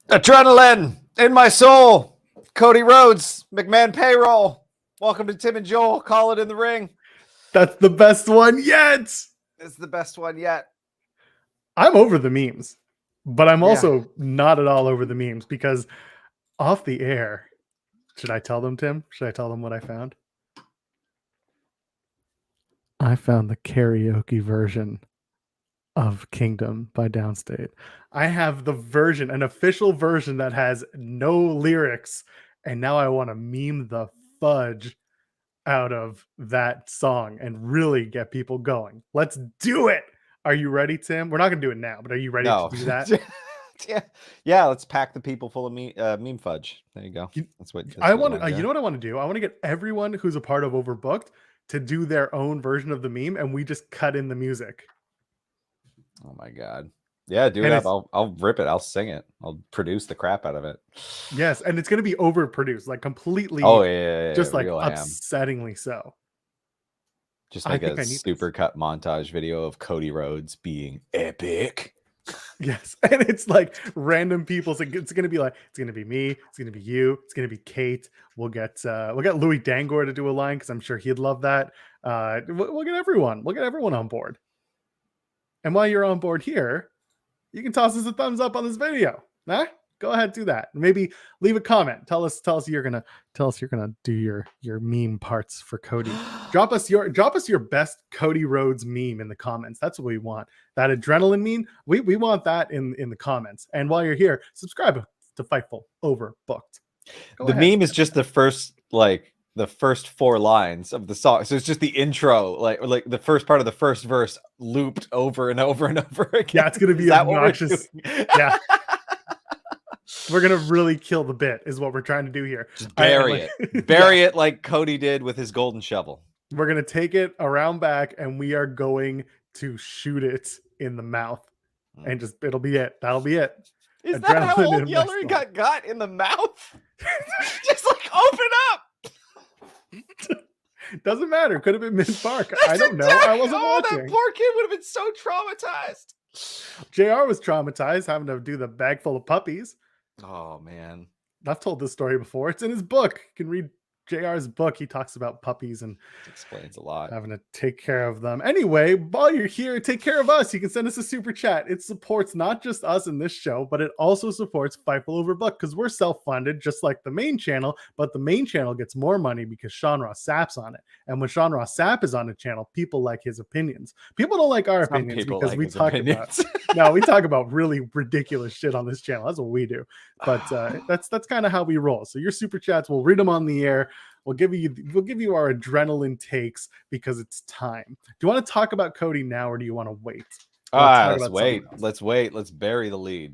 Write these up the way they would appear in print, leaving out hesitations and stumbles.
Adrenaline in my soul. Cody Rhodes, McMahon payroll. Welcome to Tim and Joel. Call it in the ring. That's the best one yet. It's the best one yet. I'm over the memes, but I'm also not at all over the memes because off the air, should I tell them, Tim? Should I tell them what I found? I found the karaoke version of Kingdom by Downstate. I have the version, an official version that has no lyrics, and now I want to meme the fudge out of that song and really get people going. Let's do it. Are you ready, Tim? We're not gonna do it now, but are you ready to do that? yeah. Let's pack the people full of meme fudge. There you go. That's what I want. You know what I want to do? I want to get everyone who's a part of Overbooked to do their own version of the meme, and we just cut in the music. Oh my god. Yeah, do it. I'll rip it. I'll sing it. I'll produce the crap out of it. Yes, and it's going to be overproduced, like completely. Oh yeah, just like upsettingly so. Just like a super cut montage video of Cody Rhodes being epic. Yes, and it's like random people. So it's going to be like it's going to be me. It's going to be you. It's going to be Kate. We'll get Louis Dangor to do a line because I'm sure he'd love that. We'll get everyone. We'll get everyone on board. And while you're on board here, you can toss us a thumbs up on this video. Nah? Go ahead, do that. Maybe leave a comment. Tell us you're gonna do your meme parts for Cody. Drop us your best Cody Rhodes meme in the comments. That's what we want. That adrenaline meme, we want that in the comments. And while you're here, subscribe to Fightful Overbooked. The meme is just the first four lines of the song. So it's just the intro, like the first part of the first verse looped over and over and over again. Yeah, it's gonna be obnoxious. Yeah. We're gonna really kill the bit, is what we're trying to do here. Just bury it. Bury it like Cody did with his golden shovel. We're gonna take it around back and we are going to shoot it in the mouth. And it'll be it. That'll be it. Is that how Old Yeller got in the mouth? Just like open up. Doesn't matter. Could have been mid-bark. I don't know. I wasn't watching. That poor kid would have been so traumatized. JR was traumatized having to do the bag full of puppies. Oh man, I've told this story before. It's in his book. You can read JR's book. He talks about puppies and explains a lot. Having to take care of them. Anyway, while you're here, take care of us. You can send us a super chat. It supports not just us in this show, but it also supports Fightful Overbooked because we're self-funded, just like the main channel. But the main channel gets more money because Sean Ross Sapp's on it. And when Sean Ross Sapp is on the channel, people like his opinions. People don't like our opinions because we talk about really ridiculous shit on this channel. That's what we do. But that's kind of how we roll. So your super chats, we'll read them on the air. We'll give you our adrenaline takes because it's time. Do you want to talk about Cody now or do you want to wait? Let's wait. Let's wait. Let's bury the lead.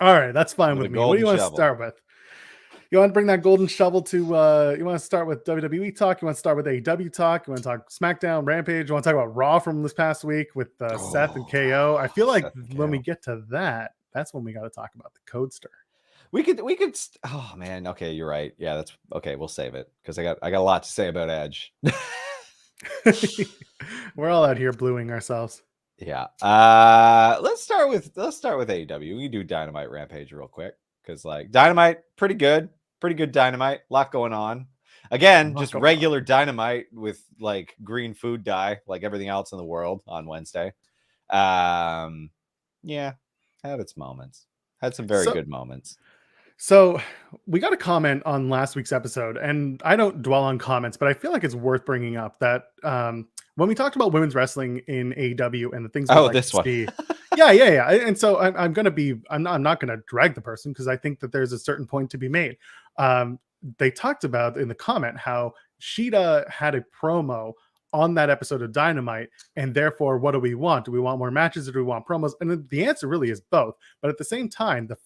All right, that's fine with me. What do you want to start with? You want to bring that golden shovel to you want to start with WWE talk? You want to start with AEW talk? You want to talk SmackDown, Rampage? You want to talk about Raw from this past week with Seth and KO? I feel like when we get to that, that's when we got to talk about the Codester. We could. Oh man. Okay, you're right. Yeah, that's okay. We'll save it because I got a lot to say about Edge. We're all out here bluing ourselves. Yeah. Let's start with AEW. We can do Dynamite Rampage real quick because like Dynamite, pretty good Dynamite. A lot going on. Again, just regular Dynamite with like green food dye, like everything else in the world on Wednesday. Yeah, had its moments. Had some very good moments. So we got a comment on last week's episode, and I don't dwell on comments, but I feel like it's worth bringing up that when we talked about women's wrestling in AEW and the things this one. Yeah. And so I'm not going to drag the person because I think that there's a certain point to be made. They talked about in the comment how Sheeta had a promo on that episode of Dynamite, and therefore, what do we want? Do we want more matches or do we want promos? And the answer really is both. But at the same time, the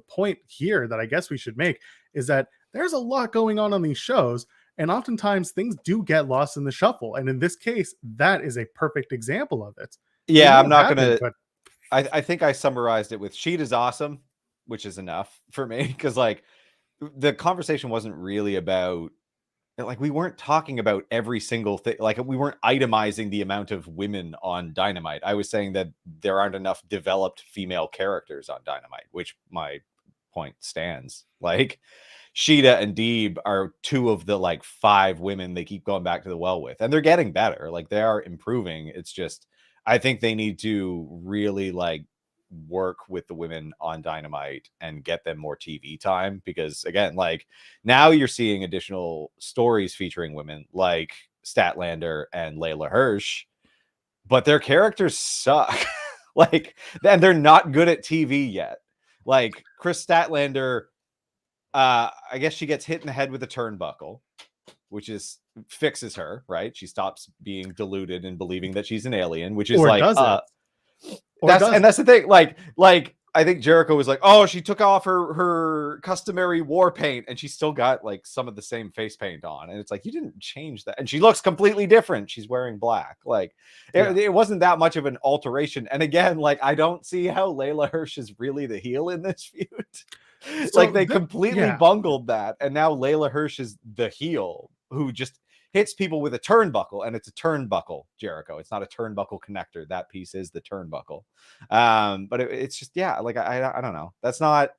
point here that I guess we should make is that there's a lot going on these shows, and oftentimes things do get lost in the shuffle. And in this case, that is a perfect example of it. Yeah, I'm not going to. I think I summarized it with Sheet is awesome, which is enough for me because like the conversation wasn't really about. Like we weren't talking about every single thing. Like we weren't itemizing the amount of women on Dynamite. I was saying that there aren't enough developed female characters on Dynamite, which my point stands. Like Sheeta and Deeb are two of the like 5 women they keep going back to the well with, and they're getting better. Like they are improving. It's just, I think they need to really like work with the women on Dynamite and get them more TV time, because again, like now you're seeing additional stories featuring women like Statlander and Layla Hirsch, but their characters suck. Like, and they're not good at TV yet. Like Chris Statlander, I guess she gets hit in the head with a turnbuckle, which is fixes her, right? She stops being deluded and believing that she's an alien, which is Or like does it? that's the thing. Like I think Jericho was like, oh, she took off her customary war paint and she still got like some of the same face paint on. And it's like, you didn't change that. And she looks completely different. She's wearing black. Like it wasn't that much of an alteration. And again, like I don't see how Layla Hirsch is really the heel in this feud. So like they completely bungled that. And now Layla Hirsch is the heel who just hits people with a turnbuckle, and it's a turnbuckle, Jericho. It's not a turnbuckle connector. That piece is the turnbuckle. But it's just, like I don't know. That's not,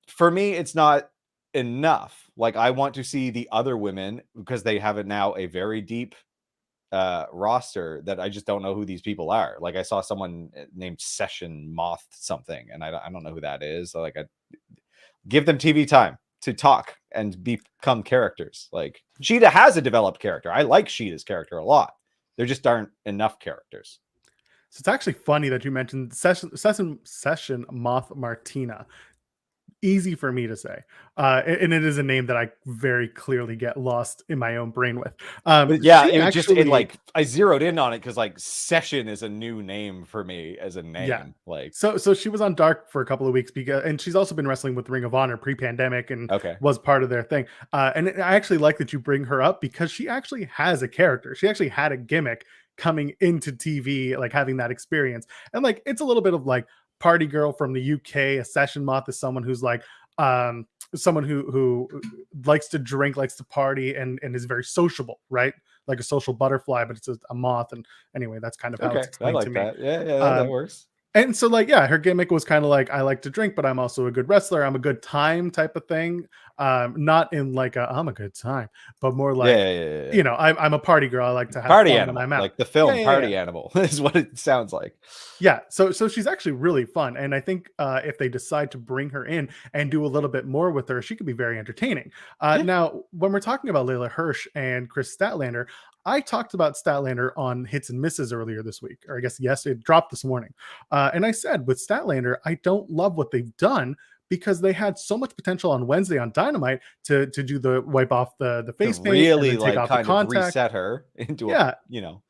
for me, it's not enough. Like I want to see the other women, because they have now a very deep roster that I just don't know who these people are. Like I saw someone named Session Moth something, and I don't know who that is. So like I give them TV time to talk and become characters. Like Sheeta has a developed character. I like Sheeta's character a lot. There just aren't enough characters. So it's actually funny that you mentioned Session Moth Martina. Easy for me to say, and it is a name that I very clearly get lost in my own brain with. But yeah, I zeroed in on it because like Session is a new name for me as a name. Yeah. Like so she was on Dark for a couple of weeks and she's also been wrestling with Ring of Honor pre-pandemic and was part of their thing. And I actually like that you bring her up because she actually has a character. She actually had a gimmick coming into TV, like having that experience, and like it's a little bit of like party girl from the UK. A Session Moth is someone who's like someone who likes to drink, likes to party, and is very sociable, right? Like a social butterfly, but it's a moth. And anyway, that's kind of how it's explained to me. That. Yeah, that works. And so like, her gimmick was kind of like, I like to drink, but I'm also a good wrestler. I'm a good time type of thing. Not in like I'm a good time, but more like, you know, I'm a party girl. I like to have party fun animal, when I'm out. like the film Party Animal is what it sounds like. Yeah. So she's actually really fun. And I think if they decide to bring her in and do a little bit more with her, she could be very entertaining. Now, when we're talking about Layla Hirsch and Chris Statlander, I talked about Statlander on Hits and Misses earlier this week, or I guess it dropped this morning. And I said with Statlander, I don't love what they've done because they had so much potential on Wednesday on Dynamite to do the wipe off the face paint, really and take like off kind the contact. of reset her into a, you know.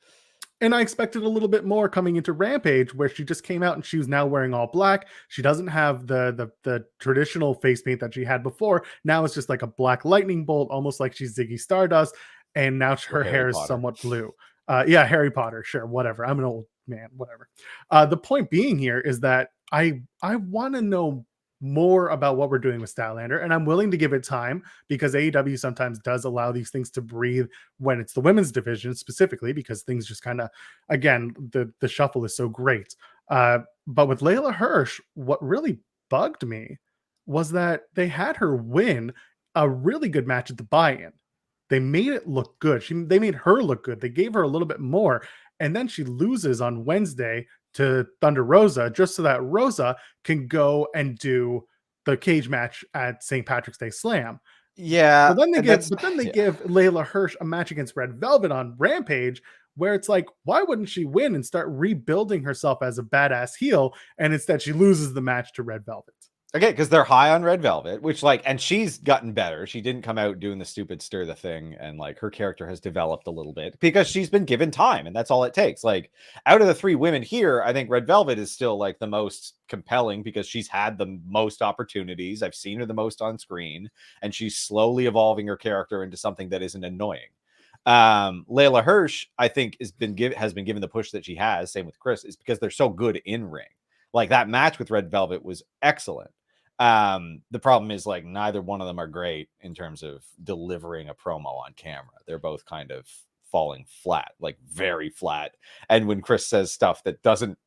And I expected a little bit more coming into Rampage, where she just came out and she was now wearing all black. She doesn't have the traditional face paint that she had before. Now it's just like a black lightning bolt, almost like she's Ziggy Stardust. And now her hair is somewhat blue. Harry Potter, sure, whatever. I'm an old man, whatever. The point being here is that I want to know more about what we're doing with Statlander, and I'm willing to give it time because AEW sometimes does allow these things to breathe when it's the women's division specifically, because things just kind of, again, the shuffle is so great. But with Layla Hirsch, what really bugged me was that they had her win a really good match at the buy-in. They made it look good. They made her look good. They gave her a little bit more, and then she loses on Wednesday to Thunder Rosa, just so that Rosa can go and do the cage match at St. Patrick's Day Slam. Yeah. But then they give Layla Hirsch a match against Red Velvet on Rampage, where it's like, why wouldn't she win and start rebuilding herself as a badass heel? And instead she loses the match to Red Velvet. Okay, because they're high on Red Velvet, which like, and she's gotten better. She didn't come out doing the stupid stir the thing, and like her character has developed a little bit because she's been given time, and that's all it takes. Like out of the 3 women here, I think Red Velvet is still like the most compelling because she's had the most opportunities. I've seen her the most on screen, and she's slowly evolving her character into something that isn't annoying. Layla Hirsch, I think, has been given the push that she has. Same with Chris, is because they're so good in ring. Like that match with Red Velvet was excellent. The problem is like neither one of them are great in terms of delivering a promo on camera. They're both kind of falling flat, like very flat. And when Chris says stuff that doesn't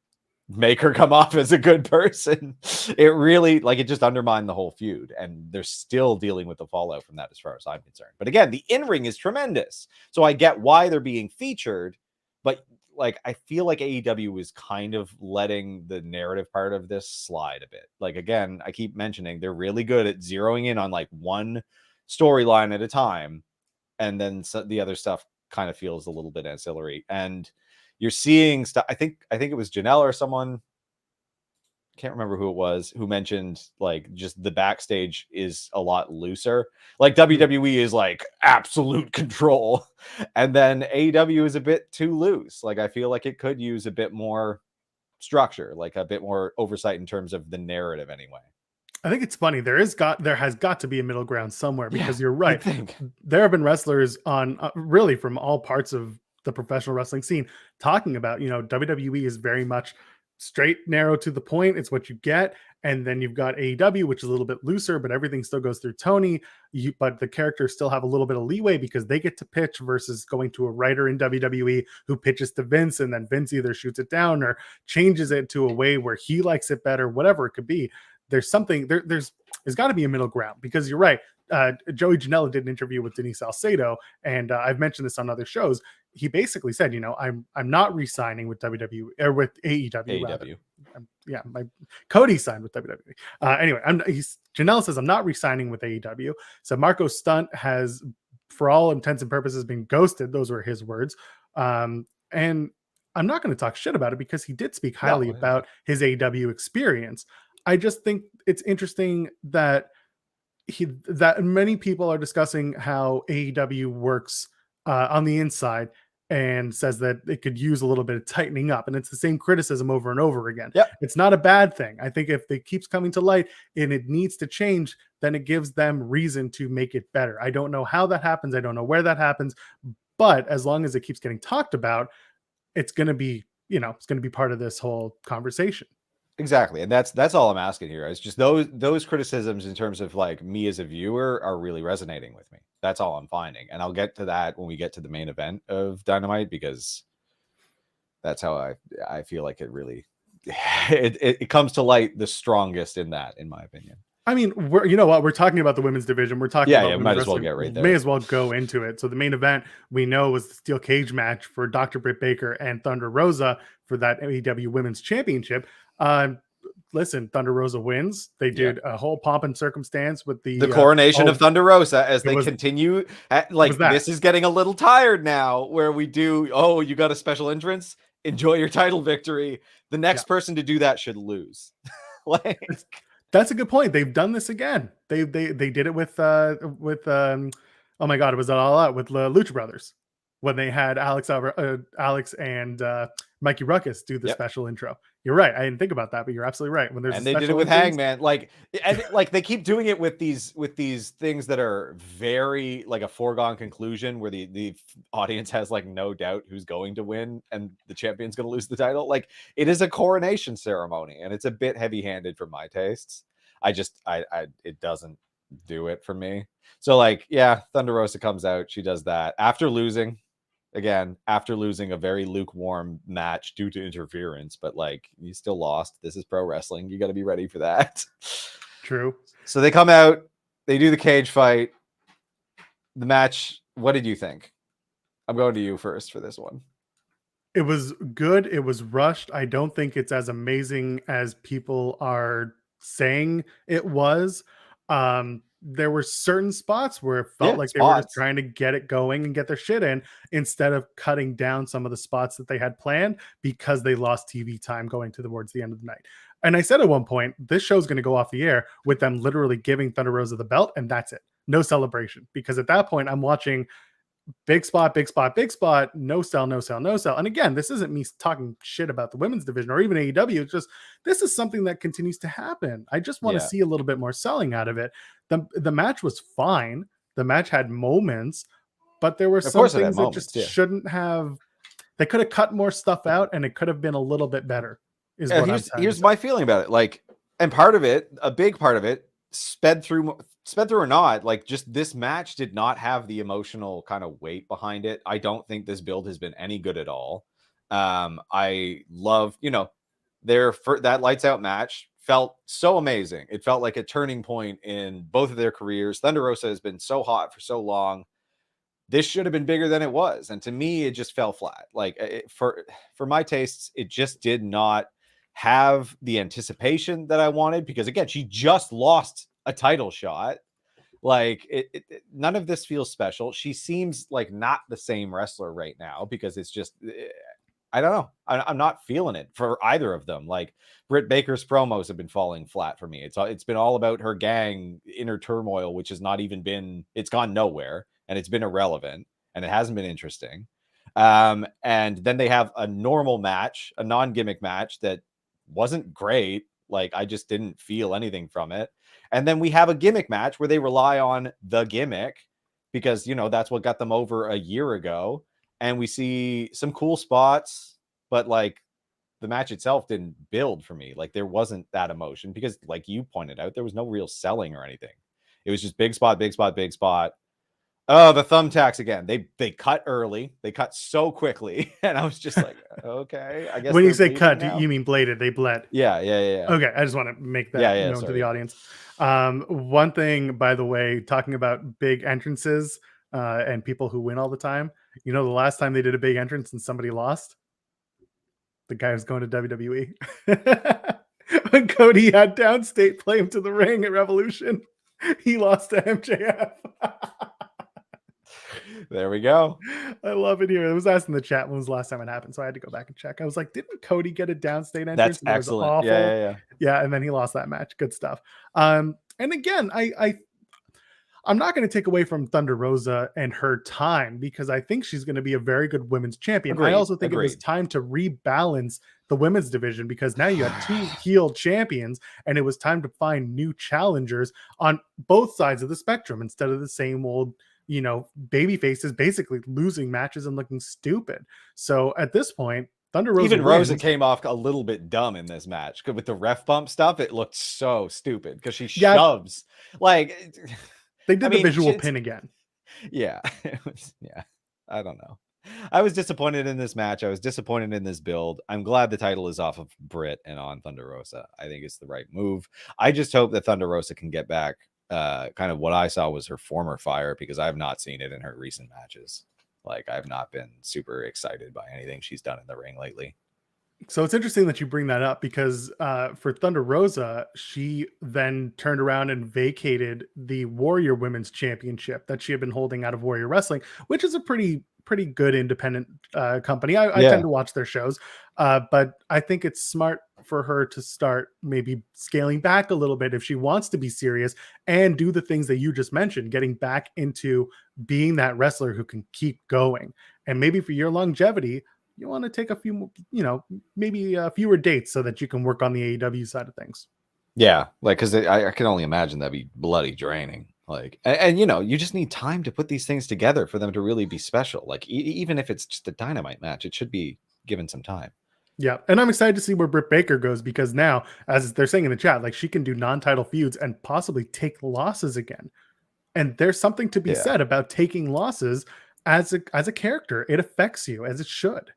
make her come off as a good person. It really, like, it just undermined the whole feud, and they're still dealing with the fallout from that as far as I'm concerned. But again, the in-ring is tremendous, so I get why they're being featured, but like, I feel like AEW is kind of letting the narrative part of this slide a bit. Like, again, I keep mentioning they're really good at zeroing in on like one storyline at a time, and then the other stuff kind of feels a little bit ancillary. And you're seeing stuff. I think it was Janelle or someone, can't remember who it was, who mentioned like just the backstage is a lot looser. Like WWE is like absolute control, and then AEW is a bit too loose. Like, I feel like it could use a bit more structure, like a bit more oversight in terms of the narrative anyway. I think it's funny. There has got to be a middle ground somewhere, because you're I right. think There have been wrestlers on really from all parts of the professional wrestling scene talking about, WWE is very much straight, narrow, to the point. It's what you get. And then you've got AEW, which is a little bit looser, but everything still goes through Tony. But the characters still have a little bit of leeway because they get to pitch, versus going to a writer in WWE who pitches to Vince, and then Vince either shoots it down or changes it to a way where he likes it better, whatever it could be. There's something there's got to be a middle ground, because you're right. Joey Janela did an interview with Denise Salcedo, and I've mentioned this on other shows. He basically said, I'm not re-signing with WWE or with AEW. My Cody signed with WWE. Anyway, Janela says I'm not re-signing with AEW. So Marco Stunt has, for all intents and purposes, been ghosted. Those were his words. And I'm not going to talk shit about it, because he did speak highly about his AEW experience. I just think it's interesting that many people are discussing how AEW works on the inside, and says that it could use a little bit of tightening up. And it's the same criticism over and over again. Yep. It's not a bad thing. I think if it keeps coming to light and it needs to change, then it gives them reason to make it better. I don't know how that happens. I don't know where that happens. But as long as it keeps getting talked about, it's going to be, it's going to be part of this whole conversation. Exactly. And that's all I'm asking here. It's just those criticisms in terms of like me as a viewer are really resonating with me. That's all I'm finding. And I'll get to that when we get to the main event of Dynamite, because that's how I feel like it really it comes to light the strongest in that, in my opinion. I mean, we're talking about the women's division. We're talking about might as well get right there. May as well go into it. So the main event we know was the steel cage match for Dr. Britt Baker and Thunder Rosa for that AEW Women's Championship. Listen, Thunder Rosa wins. They did a whole pomp and circumstance with the coronation of Thunder Rosa as they continue. This is getting a little tired now, where we do, you got a special entrance, enjoy your title victory. The next person to do that should lose. That's a good point. They've done this again. They did it with oh my God, it was All Out with Lucha Brothers, when they had Alex and Mikey Ruckus do the special intro. You're right. I didn't think about that, but you're absolutely right. When there's and they did it with Hangman, they keep doing it with these things that are very like a foregone conclusion, where the audience has like no doubt who's going to win and the champion's going to lose the title. Like, it is a coronation ceremony, and it's a bit heavy-handed for my tastes. It doesn't do it for me. So Thunder Rosa comes out, she does that after losing a very lukewarm match due to interference, but you still lost. This is pro wrestling. You got to be ready for that. True. So they come out, they do the cage fight. The match, what did you think? I'm going to you first for this one. It was good. It was rushed. I don't think it's as amazing as people are saying it was. There were certain spots where it felt like they were just trying to get it going and get their shit in, instead of cutting down some of the spots that they had planned, because they lost TV time going towards the end of the night. And I said at one point, this show's going to go off the air with them literally giving Thunder Rosa the belt, and that's it. No celebration. Because at that point, I'm watching big spot, no sell. And again, this isn't me talking shit about the women's division or even AEW. It's just, this is something that continues to happen. I just want to see a little bit more selling out of it. The match was fine. The match had moments, but there were some things that just shouldn't have. They could have cut more stuff out, and it could have been a little bit better. Here's my feeling about it. And part of it, a big part of it, sped through or not, just this match did not have the emotional kind of weight behind it. I don't think this build has been any good at all. I love, that lights out match felt so amazing. It felt like a turning point in both of their careers. Thunder Rosa has been so hot for so long. This should have been bigger than it was, and to me, it just fell flat. Like for my tastes, it just did not have the anticipation that I wanted, because again, she just lost a title shot. Like none of this feels special. She seems like not the same wrestler right now, because it's just I don't know. I'm not feeling it for either of them. Like Britt Baker's promos have been falling flat for me. It's been all about her gang inner turmoil, which has not even been. It's gone nowhere, and it's been irrelevant, and it hasn't been interesting. And then they have a normal match, a non-gimmick match that wasn't great. Like I just didn't feel anything from it. And then we have a gimmick match where they rely on the gimmick, because that's what got them over a year ago. And we see some cool spots, but like the match itself didn't build for me. Like there wasn't that emotion, because like you pointed out, there was no real selling or anything. It was just big spot, big spot, big spot. Oh, the thumbtacks again. They cut early. They cut so quickly. And I was just like, okay, I guess. When you say cut, now. you mean bladed? They bled. Yeah. Okay, I just want to make that known to the audience. One thing, by the way, talking about big entrances and people who win all the time. The last time they did a big entrance and somebody lost? The guy was going to WWE. When Cody had Downstate play him to the ring at Revolution, he lost to MJF. There we go. I love it here. I was asked in the chat when was the last time it happened, so I had to go back and check. I was like, didn't Cody get a downstate entrance? That's excellent. Yeah, and then he lost that match. Good stuff. And again, I'm not going to take away from Thunder Rosa and her time, because I think she's going to be a very good women's champion. I also think it was time to rebalance the women's division, because now you had two heel champions, and it was time to find new challengers on both sides of the spectrum, instead of the same old baby faces basically losing matches and looking stupid. So at this point, Thunder Rosa Rosa came off a little bit dumb in this match, with the ref bump stuff. It looked so stupid because she shoves like they did the visual pin again. Yeah, I don't know. I was disappointed in this match. I was disappointed in this build. I'm glad the title is off of Britt and on Thunder Rosa. I think it's the right move. I just hope that Thunder Rosa can get back. Kind of what I saw was her former fire, because I have not seen it in her recent matches. Like I've not been super excited by anything she's done in the ring lately. So it's interesting that you bring that up, because for Thunder Rosa, she then turned around and vacated the Warrior Women's Championship that she had been holding out of Warrior Wrestling, which is a pretty good independent company. I tend to watch their shows, but I think it's smart for her to start maybe scaling back a little bit if she wants to be serious and do the things that you just mentioned, getting back into being that wrestler who can keep going. And maybe for your longevity, you want to take a few, maybe fewer dates so that you can work on the AEW side of things. Yeah, like because I can only imagine that'd be bloody draining. Like, and you just need time to put these things together for them to really be special. Like, even if it's just a Dynamite match, it should be given some time. Yeah, and I'm excited to see where Britt Baker goes, because now, as they're saying in the chat, like she can do non-title feuds and possibly take losses again. And there's something to be said about taking losses as a character. It affects you, as it should.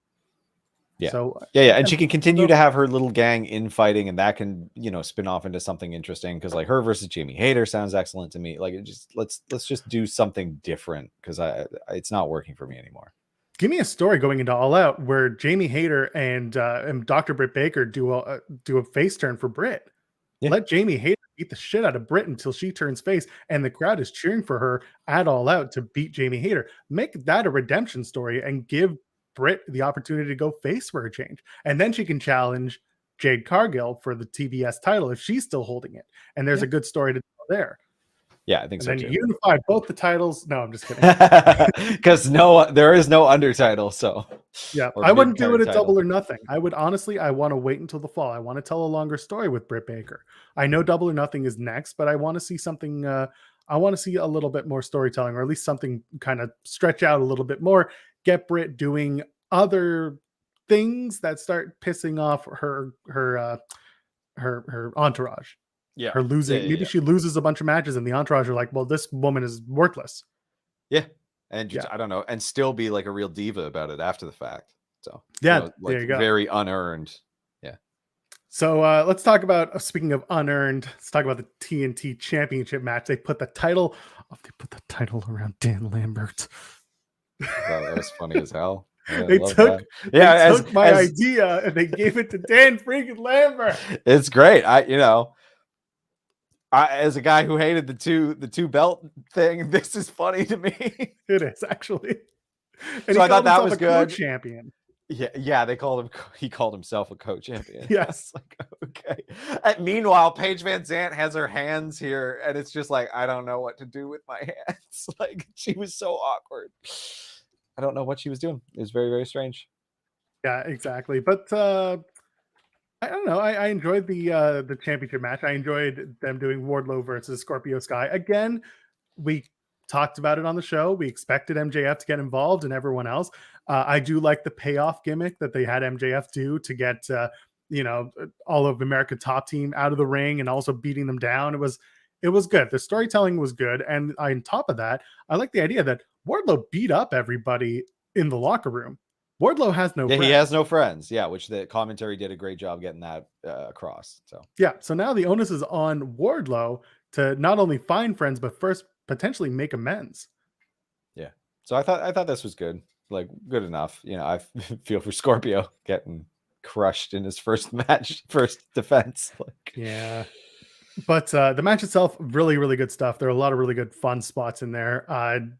Yeah. So and she can continue to have her little gang infighting, and that can spin off into something interesting, because like her versus Jamie Hayter sounds excellent to me. Like it just let's just do something different, because it's not working for me anymore. Give me a story going into All Out where Jamie Hayter and Dr. Britt Baker do a face turn for Britt. Yeah. Let Jamie Hayter beat the shit out of Britt until she turns face, and the crowd is cheering for her at All Out to beat Jamie Hayter. Make that a redemption story and give Britt the opportunity to go face for a change. And then she can challenge Jade Cargill for the TBS title if she's still holding it. And there's a good story to tell there. Yeah, I think so. And then you unify both the titles. No, I'm just kidding. Because there is no under title. So yeah, I wouldn't do it at Double or Nothing. I would honestly, I want to wait until the fall. I want to tell a longer story with Britt Baker. I know Double or Nothing is next, but I want to see something. I want to see a little bit more storytelling, or at least something kind of stretch out a little bit more. Get Britt doing other things that start pissing off her entourage. Yeah, her losing. Maybe she loses a bunch of matches, and the entourage are like, "Well, this woman is worthless." Yeah, and just, I don't know, and still be like a real diva about it after the fact. So like there you go. Very unearned. Yeah, So let's talk about, speaking of unearned, let's talk about the TNT Championship match. They put the title around Dan Lambert. That was funny as hell. They took my idea and they gave it to Dan freaking Lambert. It's great. As a guy who hated the two belt thing, this is funny to me. It is actually. And so I thought that was good. Champion. Yeah. He called himself a co-champion. Yes. Like, okay. And meanwhile, Paige Van Zant has her hands here, and it's just like, I don't know what to do with my hands. Like, she was so awkward. I don't know what she was doing. It was very, very strange. Yeah, exactly. But I don't know. I enjoyed the championship match. I enjoyed them doing Wardlow versus Scorpio Sky. Again, we talked about it on the show. We expected MJF to get involved and everyone else. I do like the payoff gimmick that they had MJF do to get all of America Top Team out of the ring and also beating them down. It was good. The storytelling was good. And on top of that, I like the idea that Wardlow beat up everybody in the locker room. Wardlow has no friends. He has no friends. Yeah, which the commentary did a great job getting that across. So now the onus is on Wardlow to not only find friends, but first potentially make amends. Yeah. So I thought this was good. Like, good enough. I feel for Scorpio getting crushed in his first defense. Yeah. But the match itself, really, really good stuff. There are a lot of really good fun spots in there.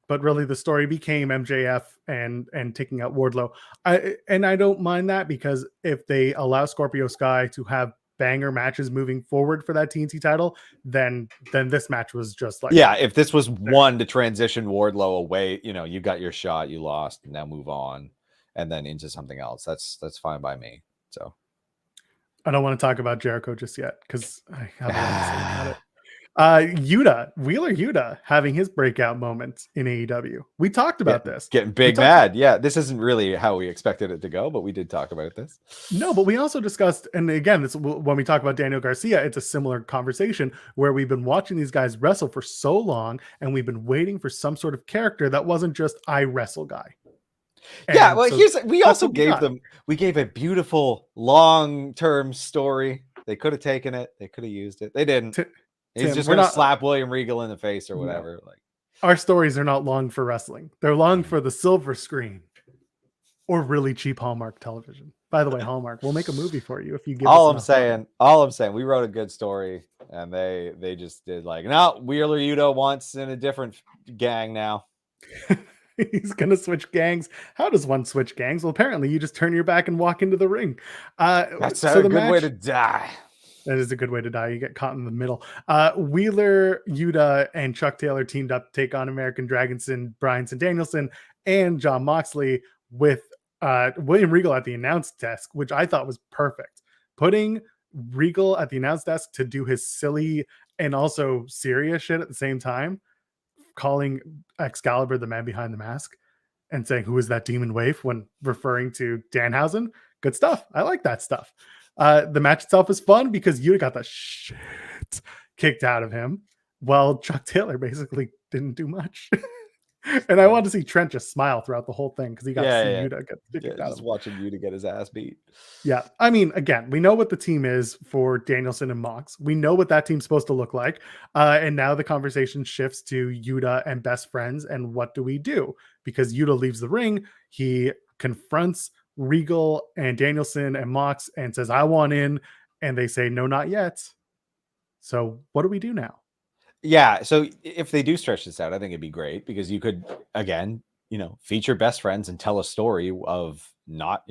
But really, the story became MJF and taking out Wardlow. I don't mind that, because if they allow Scorpio Sky to have banger matches moving forward for that TNT title, then this match was just like, if this was one to transition Wardlow away, you got your shot, you lost, now move on, and then into something else. That's fine by me. So. I don't want to talk about Jericho just yet, because I have a lot to say about it. Wheeler Yuta having his breakout moments in AEW. We talked about this. Getting big mad. Yeah, this isn't really how we expected it to go, but we did talk about this. No, but we also discussed, and again, when we talk about Daniel Garcia, it's a similar conversation where we've been watching these guys wrestle for so long, and we've been waiting for some sort of character that wasn't just I wrestle guy. Yeah, well, we gave a beautiful long-term story. They could have taken it. They could have used it. They didn't. He's just going to slap William Regal in the face or whatever. No. Our stories are not long for wrestling. They're long for the silver screen or really cheap Hallmark television. By the way, Hallmark, we'll make a movie for you if you give all I'm saying, we wrote a good story, and they just did no, Wheeler Yuta wants in a different gang now. He's going to switch gangs. How does one switch gangs? Well, apparently you just turn your back and walk into the ring. That's a good way to die. That is a good way to die. You get caught in the middle. Wheeler, Yuta, and Chuck Taylor teamed up to take on American Dragonson, Bryanson Danielson, and Jon Moxley with William Regal at the announce desk, which I thought was perfect. Putting Regal at the announce desk to do his silly and also serious shit at the same time, calling Excalibur the man behind the mask and saying, "Who is that demon waif?" when referring to Danhausen. Good stuff. I like that stuff. The match itself is fun because Yuta got the shit kicked out of him. Well, Chuck Taylor basically didn't do much. And I wanted to see Trent just smile throughout the whole thing because he got to see Yuta get kicked out of him. Watching Yuta get his ass beat. Yeah. I mean, again, we know what the team is for Danielson and Mox. We know what that team's supposed to look like. And now the conversation shifts to Yuta and best friends. And what do we do? Because Yuta leaves the ring. He confronts Regal and Danielson and Mox and says, "I want in." And they say, "No, not yet." So what do we do now? Yeah, so if they do stretch this out, I think it'd be great because you could, again, feature best friends and tell a story of not,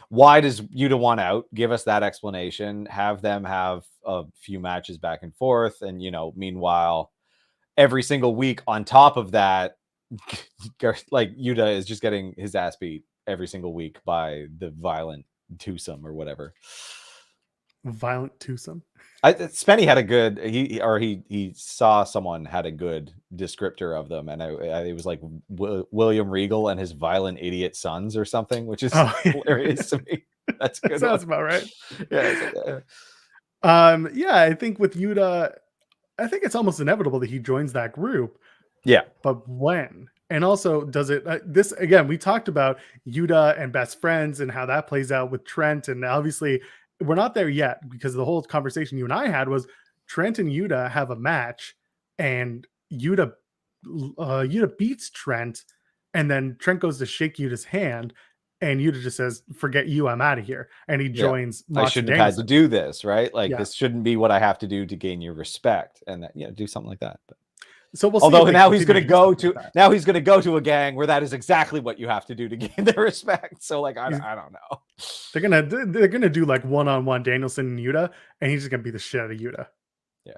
why does Yuta want out? Give us that explanation. Have them have a few matches back and forth. And, meanwhile, every single week on top of that, Yuta is just getting his ass beat every single week by the violent twosome or whatever. Violent twosome. Spenny had a good he saw someone had a good descriptor of them, and it was like William Regal and his violent idiot sons or something, which is hilarious to me. That's good. That sounds about right. Yeah. I think with Yuta, I think it's almost inevitable that he joins that group. Yeah, but when? And also, does it this again? We talked about Yuta and best friends and how that plays out with Trent, and obviously we're not there yet, because the whole conversation you and I had was Trent and Yuta have a match, and Yuta beats Trent, and then Trent goes to shake Yuta's hand, and Yuta just says, "Forget you, I'm out of here," and he joins. I shouldn't have had to do this, right? Like this shouldn't be what I have to do to gain your respect, and that, do something like that. But so we'll although now he's going to go to a gang where that is exactly what you have to do to gain their respect. So like I don't know. They're gonna do like one-on-one Danielson and Yuta, and he's just gonna beat the shit out of Yuta. Yeah,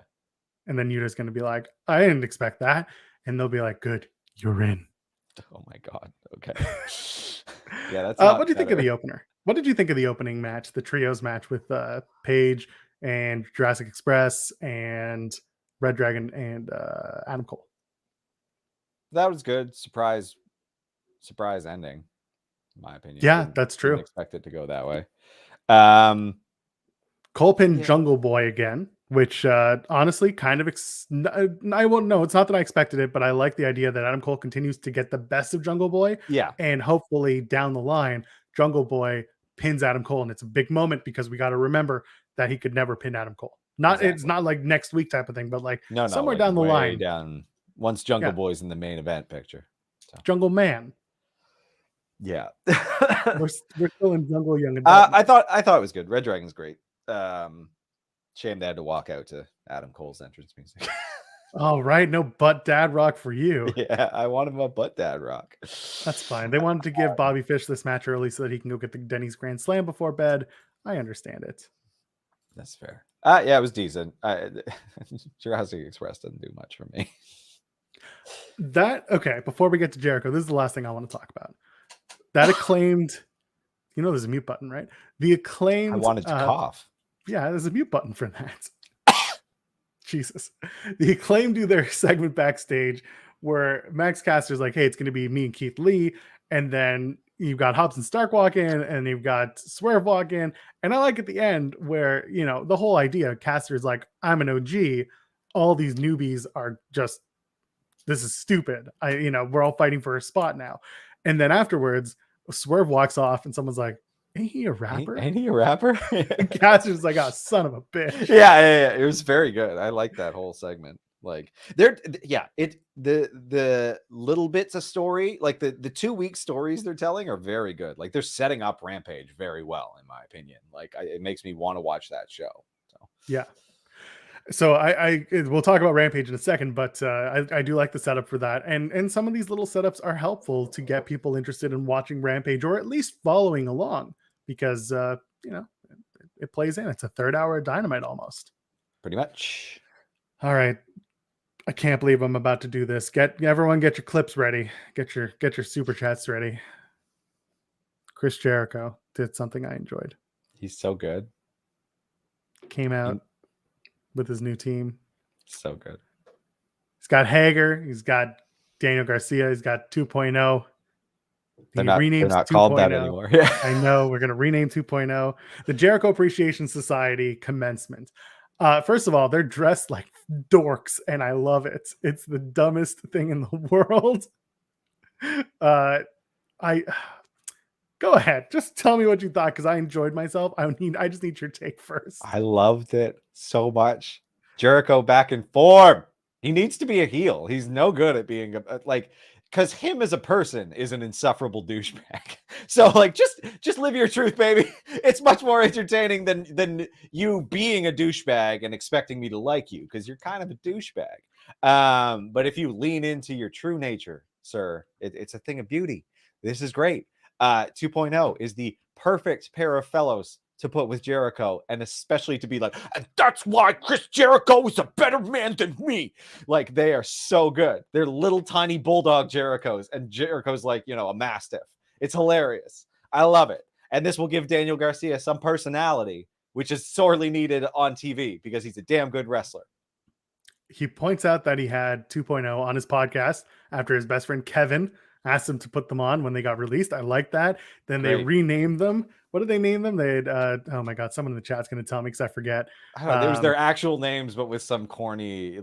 and then Yuta's gonna be like, "I didn't expect that," and they'll be like, "Good, you're in." Oh my god. Okay. Yeah, that's. What do you think of the opener? What did you think of the opening match, the trios match with Paige and Jurassic Express and Red Dragon and Adam Cole? That was good. Surprise ending, in my opinion. Yeah, that's true. Didn't expect it to go that way. Cole pinned Jungle Boy again, which honestly kind of I won't know. It's not that I expected it, but I like the idea that Adam Cole continues to get the best of Jungle Boy. Yeah. And hopefully down the line, Jungle Boy pins Adam Cole. And it's a big moment, because we got to remember that he could never pin Adam Cole. It's not like next week type of thing, but like somewhere down the line. Down once Jungle Boy's in the main event picture. So. Jungle Man. Yeah. we're still in Jungle Young Adult. I thought it was good. Red Dragon's great. Shame they had to walk out to Adam Cole's entrance music. Oh, right. No butt dad rock for you. Yeah, I wanted my butt dad rock. That's fine. They wanted to give Bobby Fish this match early so that he can go get the Denny's Grand Slam before bed. I understand it. That's fair. Yeah, it was decent. Jurassic Express doesn't do much for me. Okay, before we get to Jericho, this is the last thing I want to talk about. That Acclaimed, there's a mute button, right? The Acclaimed. I wanted to cough. Yeah, there's a mute button for that. Jesus. The Acclaimed do their segment backstage where Max Caster's like, "Hey, it's going to be me and Keith Lee." And then you've got Hobbs and Stark walk in, and you've got Swerve walk in. And I like at the end where, the whole idea, Caster's like, "I'm an OG. All these newbies are just, this is stupid. We're all fighting for a spot now." And then afterwards, Swerve walks off, and someone's like, "Ain't he a rapper? Ain't he a rapper?" And Caster's like, "Oh, son of a bitch." Yeah. It was very good. I like that whole segment. Like the little bits of story, like the 2 week stories they're telling are very good. Like they're setting up Rampage very well, in my opinion. Like it makes me want to watch that show. So yeah. So we'll talk about Rampage in a second, but I do like the setup for that, and some of these little setups are helpful to get people interested in watching Rampage, or at least following along, because it plays in. It's a third hour of Dynamite almost. Pretty much. All right, I can't believe I'm about to do this. Everyone, get your clips ready. Get your super chats ready. Chris Jericho did something I enjoyed. He's so good. Came out with his new team. So good. He's got Hager. He's got Daniel Garcia. He's got 2.0. They're not called that anymore. Yeah. I know. We're going to rename 2.0. The Jericho Appreciation Society commencement. First of all, they're dressed like dorks, and I love it. It's the dumbest thing in the world. Go ahead. Just tell me what you thought, because I enjoyed myself. I just need your take first. I loved it so much. Jericho back in form. He needs to be a heel. He's no good at being because him as a person is an insufferable douchebag. So like, just live your truth, baby. It's much more entertaining than you being a douchebag and expecting me to like you, because you're kind of a douchebag. But if you lean into your true nature, sir, it's a thing of beauty. This is great. 2.0 is the perfect pair of fellows to put with Jericho, and especially to be like, and that's why Chris Jericho is a better man than me. Like, they are so good. They're little tiny bulldog Jerichos, and Jericho's like, a mastiff. It's hilarious. I love it. And this will give Daniel Garcia some personality, which is sorely needed on TV, because he's a damn good wrestler. He points out that he had 2.0 on his podcast after his best friend Kevin asked him to put them on when they got released. I like that. Then They renamed them. What did they name them? They had, oh my God, someone in the chat's going to tell me because I forget. I don't know, it was their actual names, but with some corny,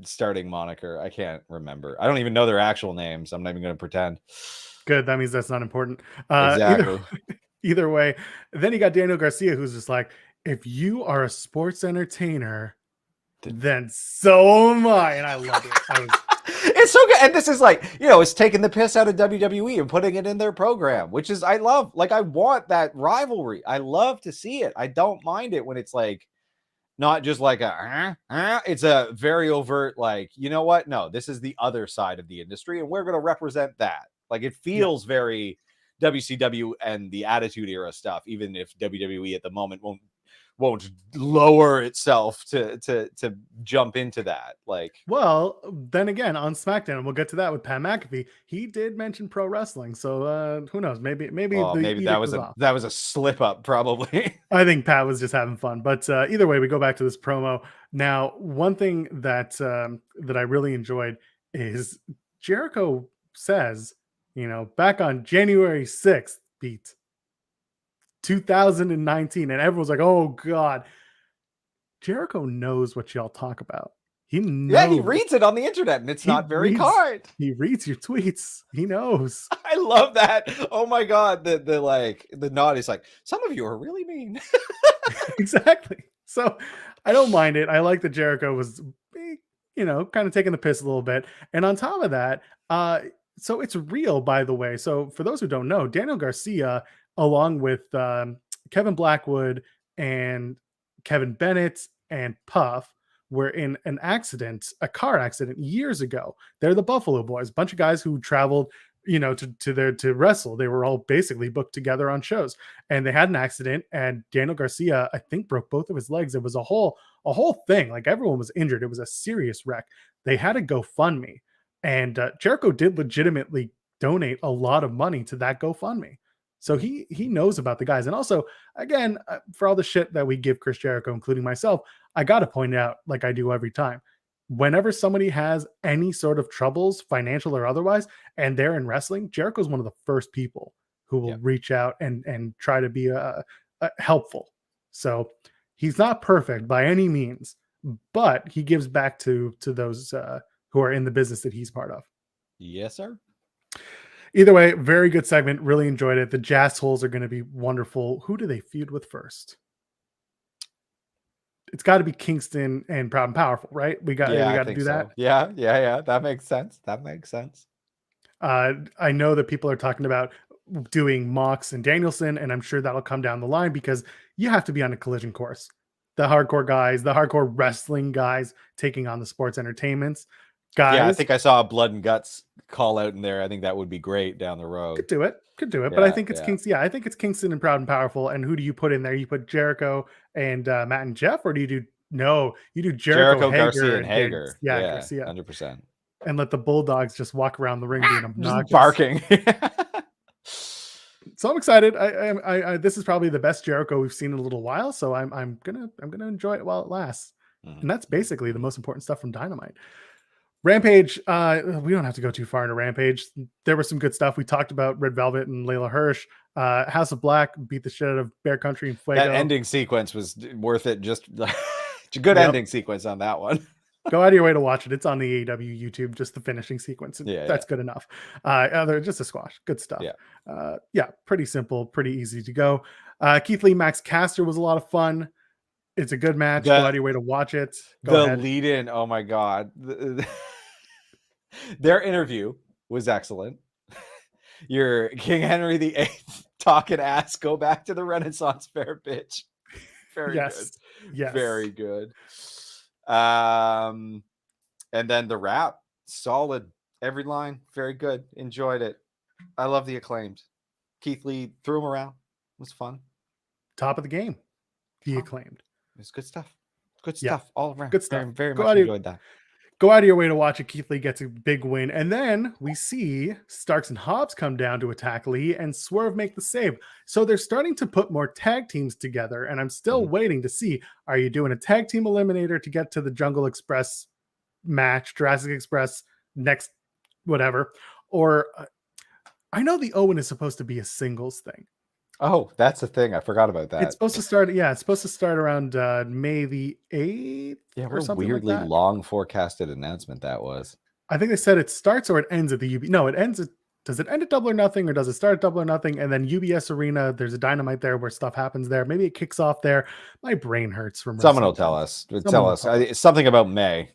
starting moniker. I can't remember. I don't even know their actual names. I'm not even going to pretend. Good. That means that's not important. Exactly. Either way, then you got Daniel Garcia, who's just like, if you are a sports entertainer, then so am I. And I love it. It's so good. And this is like, it's taking the piss out of WWE and putting it in their program, which is, I love. Like, I want that rivalry. I love to see it. I don't mind it when it's like, not just like it's a very overt, like, you know what? No, this is the other side of the industry, and we're going to represent that. Like, it feels very WCW and the Attitude Era stuff, even if WWE at the moment won't lower itself to jump into that. Like, well, then again, on SmackDown, and we'll get to that with Pat McAfee, he did mention pro wrestling. So who knows? Maybe that was a slip up, probably. I think Pat was just having fun. But either way, we go back to this promo. Now, one thing that that I really enjoyed is Jericho says, back on January 6th, Pete, 2019, and everyone's like, oh God. Jericho knows what y'all talk about. He knows. Yeah, he reads it on the internet, and it's not very kind. He reads your tweets. He knows. I love that. Oh my God. The nod is like, some of you are really mean. Exactly. So I don't mind it. I like that Jericho was, kind of taking the piss a little bit. And on top of that, so it's real, by the way. So for those who don't know, Daniel Garcia, along with Kevin Blackwood and Kevin Bennett and Puff, were in a car accident years ago. They're the Buffalo Boys, a bunch of guys who traveled, to wrestle. They were all basically booked together on shows, and they had an accident. And Daniel Garcia, I think, broke both of his legs. It was a whole thing. Like, everyone was injured. It was a serious wreck. They had a GoFundMe, and Jericho did legitimately donate a lot of money to that GoFundMe. So he knows about the guys. And also, again, for all the shit that we give Chris Jericho, including myself, I got to point out, like I do every time, whenever somebody has any sort of troubles, financial or otherwise, and they're in wrestling, Jericho's one of the first people who will reach out and try to be helpful. So he's not perfect by any means, but he gives back to those who are in the business that he's part of. Yes, sir. Either way, very good segment. Really enjoyed it. The Jazz Holes are going to be wonderful. Who do they feud with first? It's got to be Kingston and Proud and Powerful, right? We got to do that. Yeah. That makes sense. I know that people are talking about doing Mox and Danielson, and I'm sure that'll come down the line because you have to be on a collision course. The hardcore guys, the hardcore wrestling guys taking on the sports entertainments. Guys, yeah, I think I saw a blood and guts call out in there. I think that would be great down the road. Could do it. But I think it's Kingston. Yeah, I think it's Kingston and Proud and Powerful. And who do you put in there? You put Jericho and Matt and Jeff, or do you do Jericho, Garcia, and Hager. Garcia, 100%. And let the Bulldogs just walk around the ring being obnoxious, barking. So I'm excited. I this is probably the best Jericho we've seen in a little while. So I'm gonna enjoy it while it lasts. And that's basically the most important stuff from Dynamite. Rampage, we don't have to go too far into Rampage. There was some good stuff. We talked about Red Velvet and Layla Hirsch. House of Black beat the shit out of Bear Country and Fuego. That ending sequence was worth it. Just it's a good ending sequence on that one. Go out of your way to watch it. It's on the AEW YouTube, just the finishing sequence. That's good enough. Just a squash. Good stuff. Pretty simple, pretty easy to go. Keith Lee, Max Caster was a lot of fun. It's a good match. Go out of your way to watch it. Go ahead. Lead in, oh my God. Their interview was excellent. Your King Henry VIII talking ass, go back to the Renaissance fair, bitch. Very good. Yes. Very good. And then the rap, solid. Every line, very good. Enjoyed it. I love the Acclaimed. Keith Lee threw him around. It was fun. Top of the game. The Acclaimed. It's good stuff. Good stuff all around. Good stuff. Very much enjoyed that. Go out of your way to watch it. Keith Lee gets a big win. And then we see Starks and Hobbs come down to attack Lee and Swerve make the save. So they're starting to put more tag teams together. And I'm still waiting to see, are you doing a tag team eliminator to get to the Jungle Express match, Jurassic Express next, whatever? Or I know the Owen is supposed to be a singles thing. Oh, that's the thing. I forgot about that. It's supposed to start. Yeah, it's supposed to start around May the 8th. Yeah, what a weirdly long forecasted announcement that was. I think they said it starts or it ends at the UB. No, it ends at does it end at Double or Nothing, or does it start at Double or Nothing? And then UBS Arena, there's a Dynamite there where stuff happens there. Maybe it kicks off there. My brain hurts from Someone will wrestling tell fans. us. Tell us. It's something about May.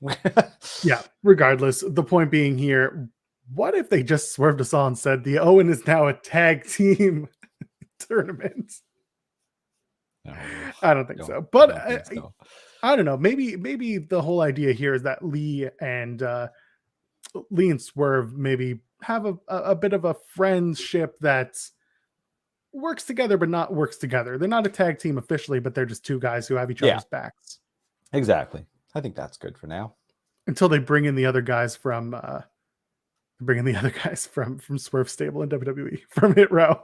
Yeah, regardless, the point being here, what if they just swerved us all and said the Owen is now a tag team tournament? No, I don't think so. But I don't know. Maybe the whole idea here is that Lee and Swerve maybe have a bit of a friendship that works together but not works together. They're not a tag team officially, but they're just two guys who have each other's backs. Exactly. I think that's good for now. Until they bring in the other guys from Swerve Stable in WWE from Hit Row.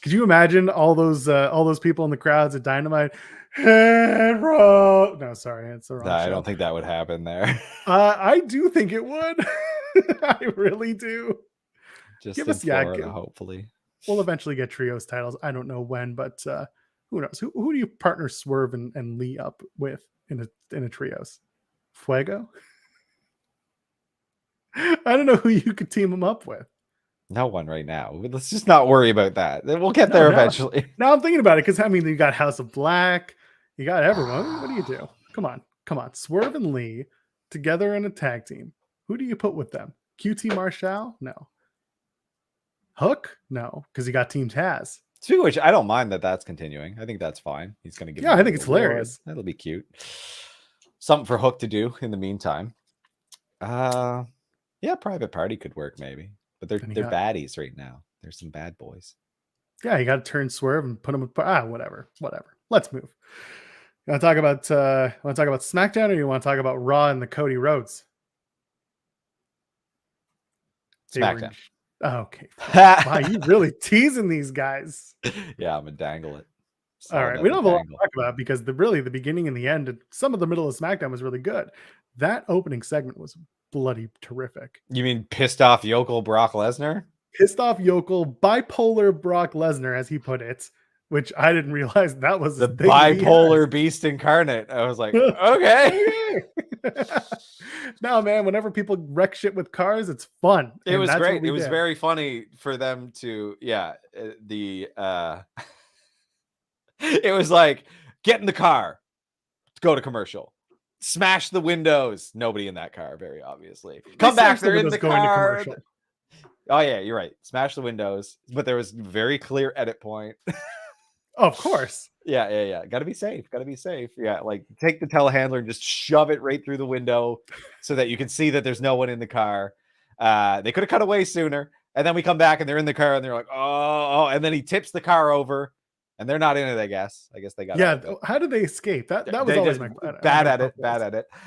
Could you imagine all those people in the crowds at Dynamite? Hit Row. No, sorry, it's the wrong show. I don't think that would happen there. I do think it would. I really do. Just give us Florida, hopefully. We'll eventually get trios titles. I don't know when, but who knows? Who do you partner Swerve and Lee up with in a trios? Fuego? I don't know who you could team them up with. No one right now. Let's just not worry about that. We'll get there eventually. Now I'm thinking about it because you got House of Black, you got everyone. What do you do? Come on. Swerve and Lee together in a tag team. Who do you put with them? QT Marshall? No. Hook? No, because you got Team Taz. To which I don't mind that's continuing. I think that's fine. He's going to give. Yeah, I think it's hilarious. That'll be cute. Something for Hook to do in the meantime. Yeah, Private Party could work maybe, but they're baddies right now. There's some bad boys. Yeah, you got to turn Swerve and put them. Whatever. Let's move. You want to talk about SmackDown, or you want to talk about Raw and the Cody Rhodes? SmackDown. Okay. Wow, you really teasing these guys. Yeah, I'm gonna dangle it. All right, we don't have a lot to talk about because the beginning and the end, and some of the middle of SmackDown was really good. That opening segment was bloody terrific. You mean pissed off yokel Brock Lesnar? Pissed off yokel bipolar Brock Lesnar, as he put it, which I didn't realize that was the bipolar beast incarnate. I was like, okay. No, man, whenever people wreck shit with cars, it's fun. It was great. It was very funny for them to, it was like, get in the car, go to commercial, smash the windows. Nobody in that car, very obviously. Come back, they're in the car. Oh yeah, you're right. Smash the windows, but there was very clear edit point. Of course. Yeah. Gotta be safe. Yeah, like take the telehandler and just shove it right through the window so that you can see that there's no one in the car. They could have cut away sooner. And then we come back and they're in the car and they're like, oh, and then he tips the car over and they're not in it, I guess. I guess they got out. How did they escape? That was always my bad at it.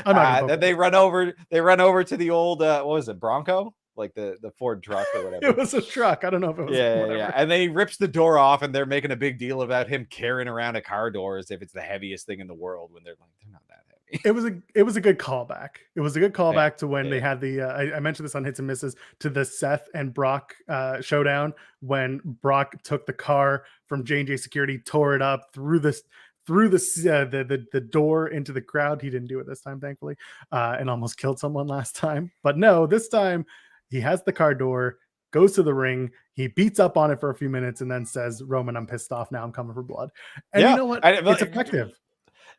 Then they run over to the old what was it, Bronco? Like the Ford truck or whatever. It was a truck. I don't know if it was. Yeah. And then he rips the door off, and they're making a big deal about him carrying around a car door as if it's the heaviest thing in the world. When they're like, they're not that heavy. It was a good callback. It was a good callback to when they had the. I mentioned this on Hits and Misses, to the Seth and Brock showdown when Brock took the car from J&J Security, tore it up, threw the door into the crowd. He didn't do it this time, thankfully, and almost killed someone last time. But no, this time. He has the car door, goes to the ring, he beats up on it for a few minutes, and then says, Roman, I'm pissed off now. I'm coming for blood. And you know what? It's effective.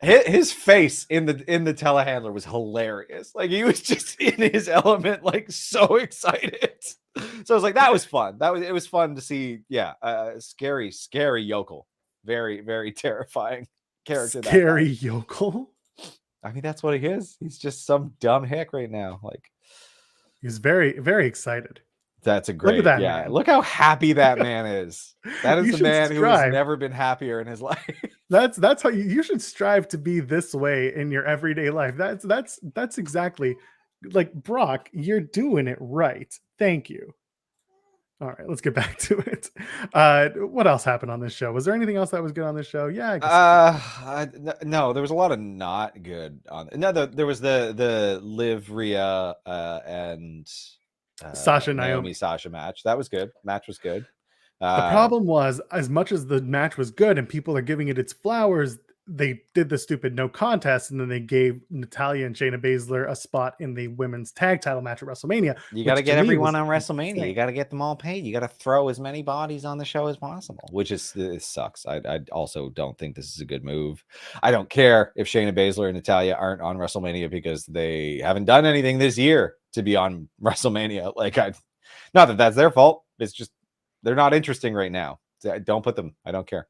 His face in the telehandler was hilarious. Like he was just in his element, like so excited. So I was like, that was fun. It was fun to see. Yeah. Scary yokel. Very, very terrifying character. Scary yokel. I mean, that's what he is. He's just some dumb hick right now. Like, he's very, very excited. That's a great. Man. Look how happy that man is. That is the man who has never been happier in his life. That's how you should strive to be this way in your everyday life. That's exactly like Brock. You're doing it right. Thank you. All right, let's get back to it. What else happened on this show? Was there anything else that was good on this show? Yeah, I guess. No, there was a lot of not good on. No, there was the Liv Rhea and Sasha Naomi Sasha match. That was good. Match was good. The problem was, as much as the match was good and people are giving it its flowers, they did the stupid no contest, and then they gave Natalya and Shayna Baszler a spot in the women's tag title match at WrestleMania. You got to get everyone on WrestleMania. insane. You got to get them all paid. You got to throw as many bodies on the show as possible, which is, it sucks. I also don't think this is a good move. I don't care if Shayna Baszler and Natalya aren't on WrestleMania because they haven't done anything this year to be on WrestleMania. Like, not that that's their fault. It's just they're not interesting right now. Don't put them. I don't care.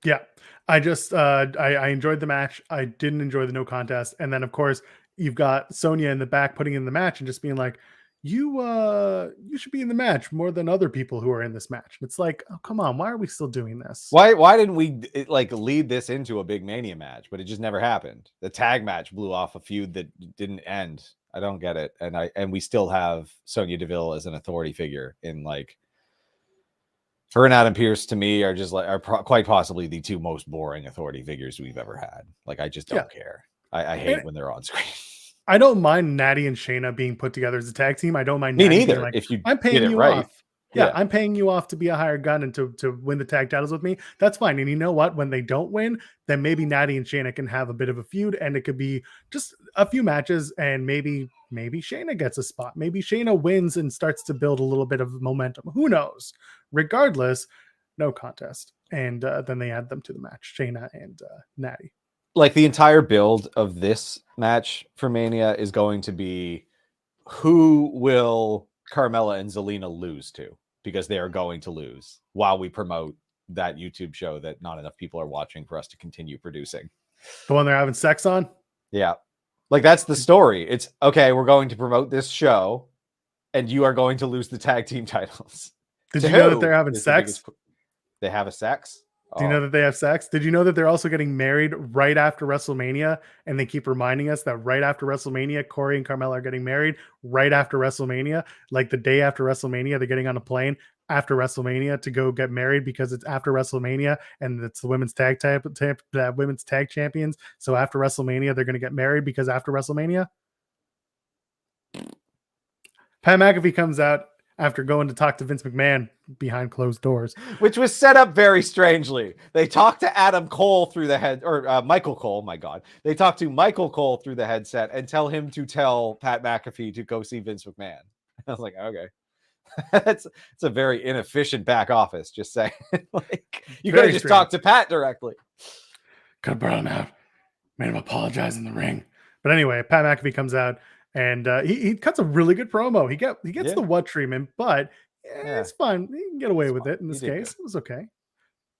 Yeah, I just I enjoyed the match. I didn't enjoy the no contest, and then of course you've got Sonya in the back putting in the match and just being like, you should be in the match more than other people who are in this match. And it's like, oh come on, why are we still doing this? Why didn't we like lead this into a big Mania match? But it just never happened. The tag match blew off a feud that didn't end. I don't get it, and we still have Sonya Deville as an authority figure in like. Her and Adam Pearce to me are just like quite possibly the two most boring authority figures we've ever had. Like I just don't care. I hate when they're on screen. I don't mind Natty and Shayna being put together as a tag team. I don't mind me Natty neither. Like, if you I'm paying get it you right. off. Yeah, I'm paying you off to be a hired gun and to win the tag titles with me. That's fine. And you know what? When they don't win, then maybe Natty and Shayna can have a bit of a feud, and it could be just a few matches, and maybe Shayna gets a spot. Maybe Shayna wins and starts to build a little bit of momentum. Who knows? Regardless, no contest. And then they add them to the match, Shayna and Natty. Like the entire build of this match for Mania is going to be who will Carmella and Zelina lose to, because they are going to lose while we promote that YouTube show that not enough people are watching for us to continue producing. The one they're having sex on? Yeah. Like that's the story. It's okay, we're going to promote this show and you are going to lose the tag team titles. Did you know that they're having sex? They have a sex? Do you know that they have sex? Did you know that they're also getting married right after WrestleMania? And they keep reminding us that right after WrestleMania, Corey and Carmella are getting married. Right after WrestleMania, like the day after WrestleMania, they're getting on a plane after WrestleMania to go get married because it's after WrestleMania and it's the women's tag champions. So after WrestleMania, they're going to get married because after WrestleMania, Pat McAfee comes out after going to talk to Vince McMahon behind closed doors, which was set up very strangely. They talked to Adam Cole through the head, or Michael Cole. My God, they talked to Michael Cole through the headset and tell him to tell Pat McAfee to go see Vince McMahon. I was like, okay, it's a very inefficient back office. Just saying, like you could have just talked to Pat directly. Could have brought him out, made him apologize in the ring. But anyway, Pat McAfee comes out. And he cuts a really good promo. He gets the what treatment, but it's fine. He can get away with it in this case. It was okay.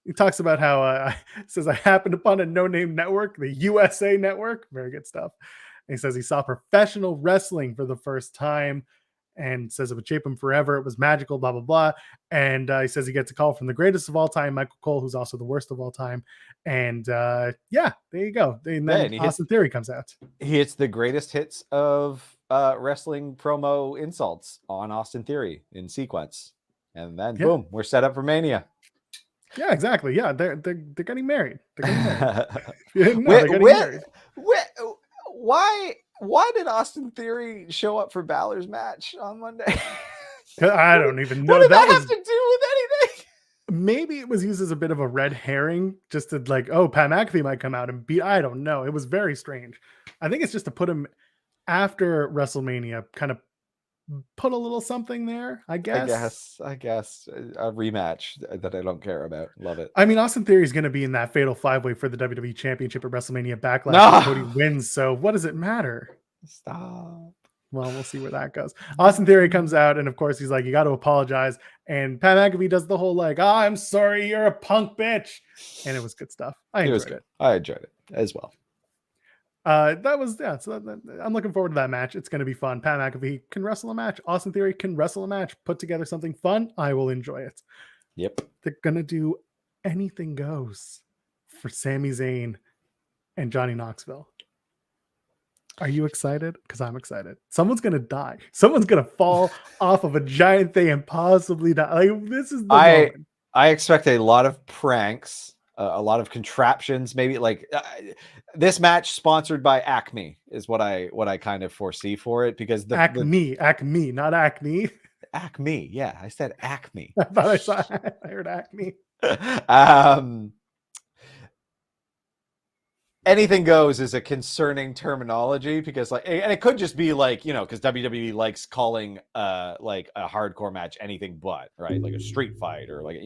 He talks about how says I happened upon a no-name network, the USA Network. Very good stuff. And he says he saw professional wrestling for the first time, and says it would shape him forever. It was magical, blah, blah, blah. And he says he gets a call from the greatest of all time, Michael Cole, who's also the worst of all time. And there you go. And then Austin Theory comes out. He hits the greatest hits of wrestling promo insults on Austin Theory in sequence. And then boom, we're set up for Mania. Yeah, exactly. Yeah, they're getting married. They're getting married. Why did Austin Theory show up for Balor's match on Monday? I don't even know. What did that have to do with anything? Maybe it was used as a bit of a red herring, just to like, oh, Pat McAfee might come out and beat. I don't know. It was very strange. I think it's just to put him after WrestleMania, kind of put a little something there. I guess a rematch that I don't care about. Love it. I mean, Austin Theory is going to be in that fatal 5-way for the WWE Championship at WrestleMania Backlash. If Cody wins, so what does it matter? Stop. Well, we'll see where that goes. Austin Theory comes out, and of course, he's like, "You got to apologize." And Pat McAfee does the whole like, "Oh, I'm sorry, you're a punk bitch," and it was good stuff. I enjoyed it. I enjoyed it as well. So I'm looking forward to that match. It's going to be fun. Pat McAfee can wrestle a match. Austin Theory can wrestle a match. Put together something fun. I will enjoy it. Yep. They're going to do anything goes for Sami Zayn and Johnny Knoxville. Are you excited? Because I'm excited. Someone's going to die. Someone's going to fall off of a giant thing and possibly die. Like, this is the moment. I expect a lot of pranks. A lot of contraptions, maybe like this match sponsored by Acme is what I kind of foresee for it, because Acme, not Acne. Acme, yeah, I said Acme. I thought I heard Acme. anything goes is a concerning terminology because like, and it could just be like, because WWE likes calling like a hardcore match anything but, right? Like a street fight or like,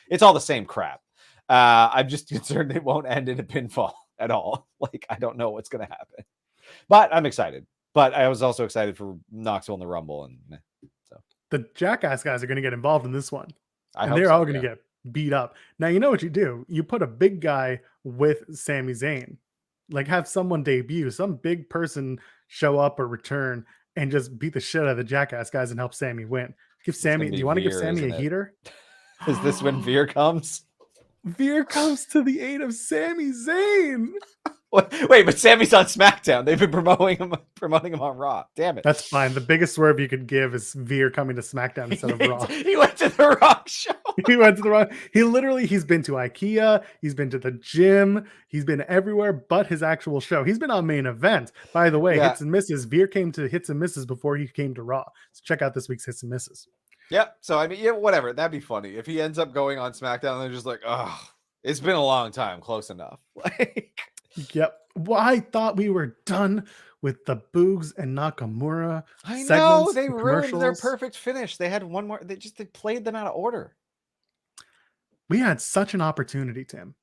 it's all the same crap. I'm just concerned it won't end in a pinfall at all. Like, I don't know what's going to happen, but I'm excited. But I was also excited for Knoxville in the Rumble, and so the Jackass guys are going to get involved in this one, and they're all going to get beat up. Now, you know what you do? You put a big guy with Sami Zayn, like have someone debut, some big person show up or return and just beat the shit out of the Jackass guys and help Sammy win. Give Sammy. Do you want to give Sammy a heater? Is this when Veer comes? Veer comes to the aid of Sami Zayn. Wait, but Sammy's on SmackDown. They've been promoting him on Raw. Damn it. That's fine. The biggest swerve you could give is Veer coming to SmackDown instead of Raw. He went to the wrong show. He went to the wrong. He's been to IKEA. He's been to the gym. He's been everywhere but his actual show. He's been on Main Event. By the way, Hits and Misses. Veer came to Hits and Misses before he came to Raw. So check out this week's Hits and Misses. Yep. So I mean, whatever. That'd be funny if he ends up going on SmackDown and they're just like, oh, it's been a long time. Close enough. Like. Yep. Well, I thought we were done with the Boogs and Nakamura. I know they ruined their perfect finish. They had one more. They played them out of order. We had such an opportunity, Tim.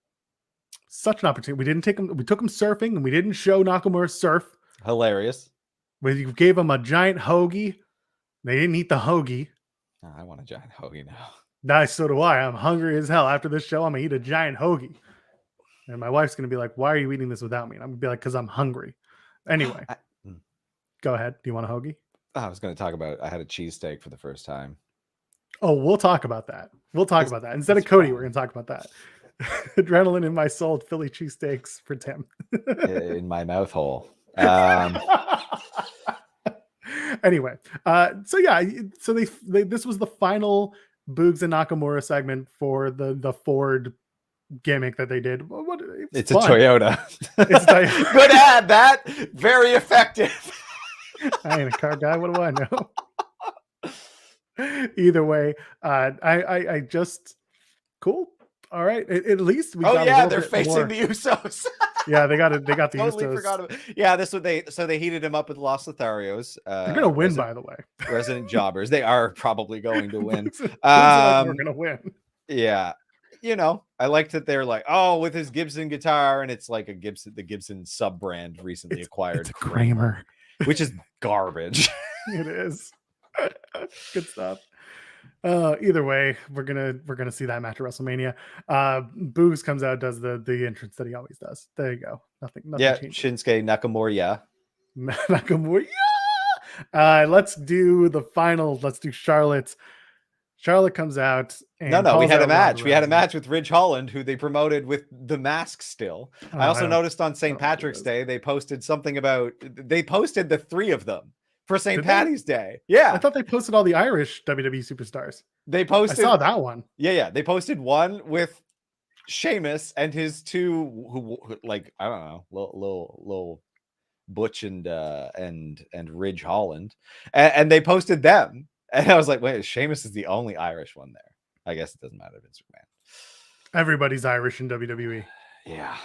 Such an opportunity. We didn't take him. We took him surfing, and we didn't show Nakamura surf. Hilarious. We gave him a giant hoagie. They didn't eat the hoagie. Oh, I want a giant hoagie now. Nice. So do I. I'm hungry as hell. After this show, I'm gonna eat a giant hoagie. And my wife's going to be like, why are you eating this without me? And I'm going to be like, because I'm hungry. Anyway, go ahead. Do you want a hoagie? I was going to talk about, I had a cheesesteak for the first time. Oh, we'll talk about that. Instead of Cody, we're going to talk about that. Adrenaline in my soul, Philly cheesesteaks for Tim. In my mouth hole. Anyway, so they this was the final Boogs and Nakamura segment for the Ford gimmick that they did. It's fun. A Toyota. It's a Toyota. Good ad. That very effective. I ain't a car guy. What do I know? Either way, I just cool. All right. At least we. They're facing the Usos. Yeah, they got the totally Usos. Forgot about, yeah, this what they heated him up with Los Lotharios. They're gonna win, by the way. Resident jobbers. They are probably going to win. We're gonna win. Yeah. I liked that they're like, oh, with his Gibson guitar, and it's like the Gibson sub brand recently acquired. It's a Kramer, which is garbage. It is. Good stuff. Either way, we're gonna see that match at WrestleMania. Boogs comes out, does the entrance that he always does. There you go. Nothing yeah, changes. Shinsuke Nakamura, yeah. Nakamura, yeah. Let's do the final. Let's do Charlotte. Charlotte comes out. And we had a match. We had a match with Ridge Holland, who they promoted with the mask still. I also noticed on St. Patrick's Day, they posted something about, they posted the three of them for St. Patty's Day. Yeah. I thought they posted all the Irish WWE superstars. They posted. I saw that one. Yeah. They posted one with Sheamus and his two, who like, I don't know, little Butch and Ridge Holland. And they posted them. And I was like, wait, Sheamus is the only Irish one there. I guess it doesn't matter if it's McMahon. Everybody's Irish in WWE. Yeah.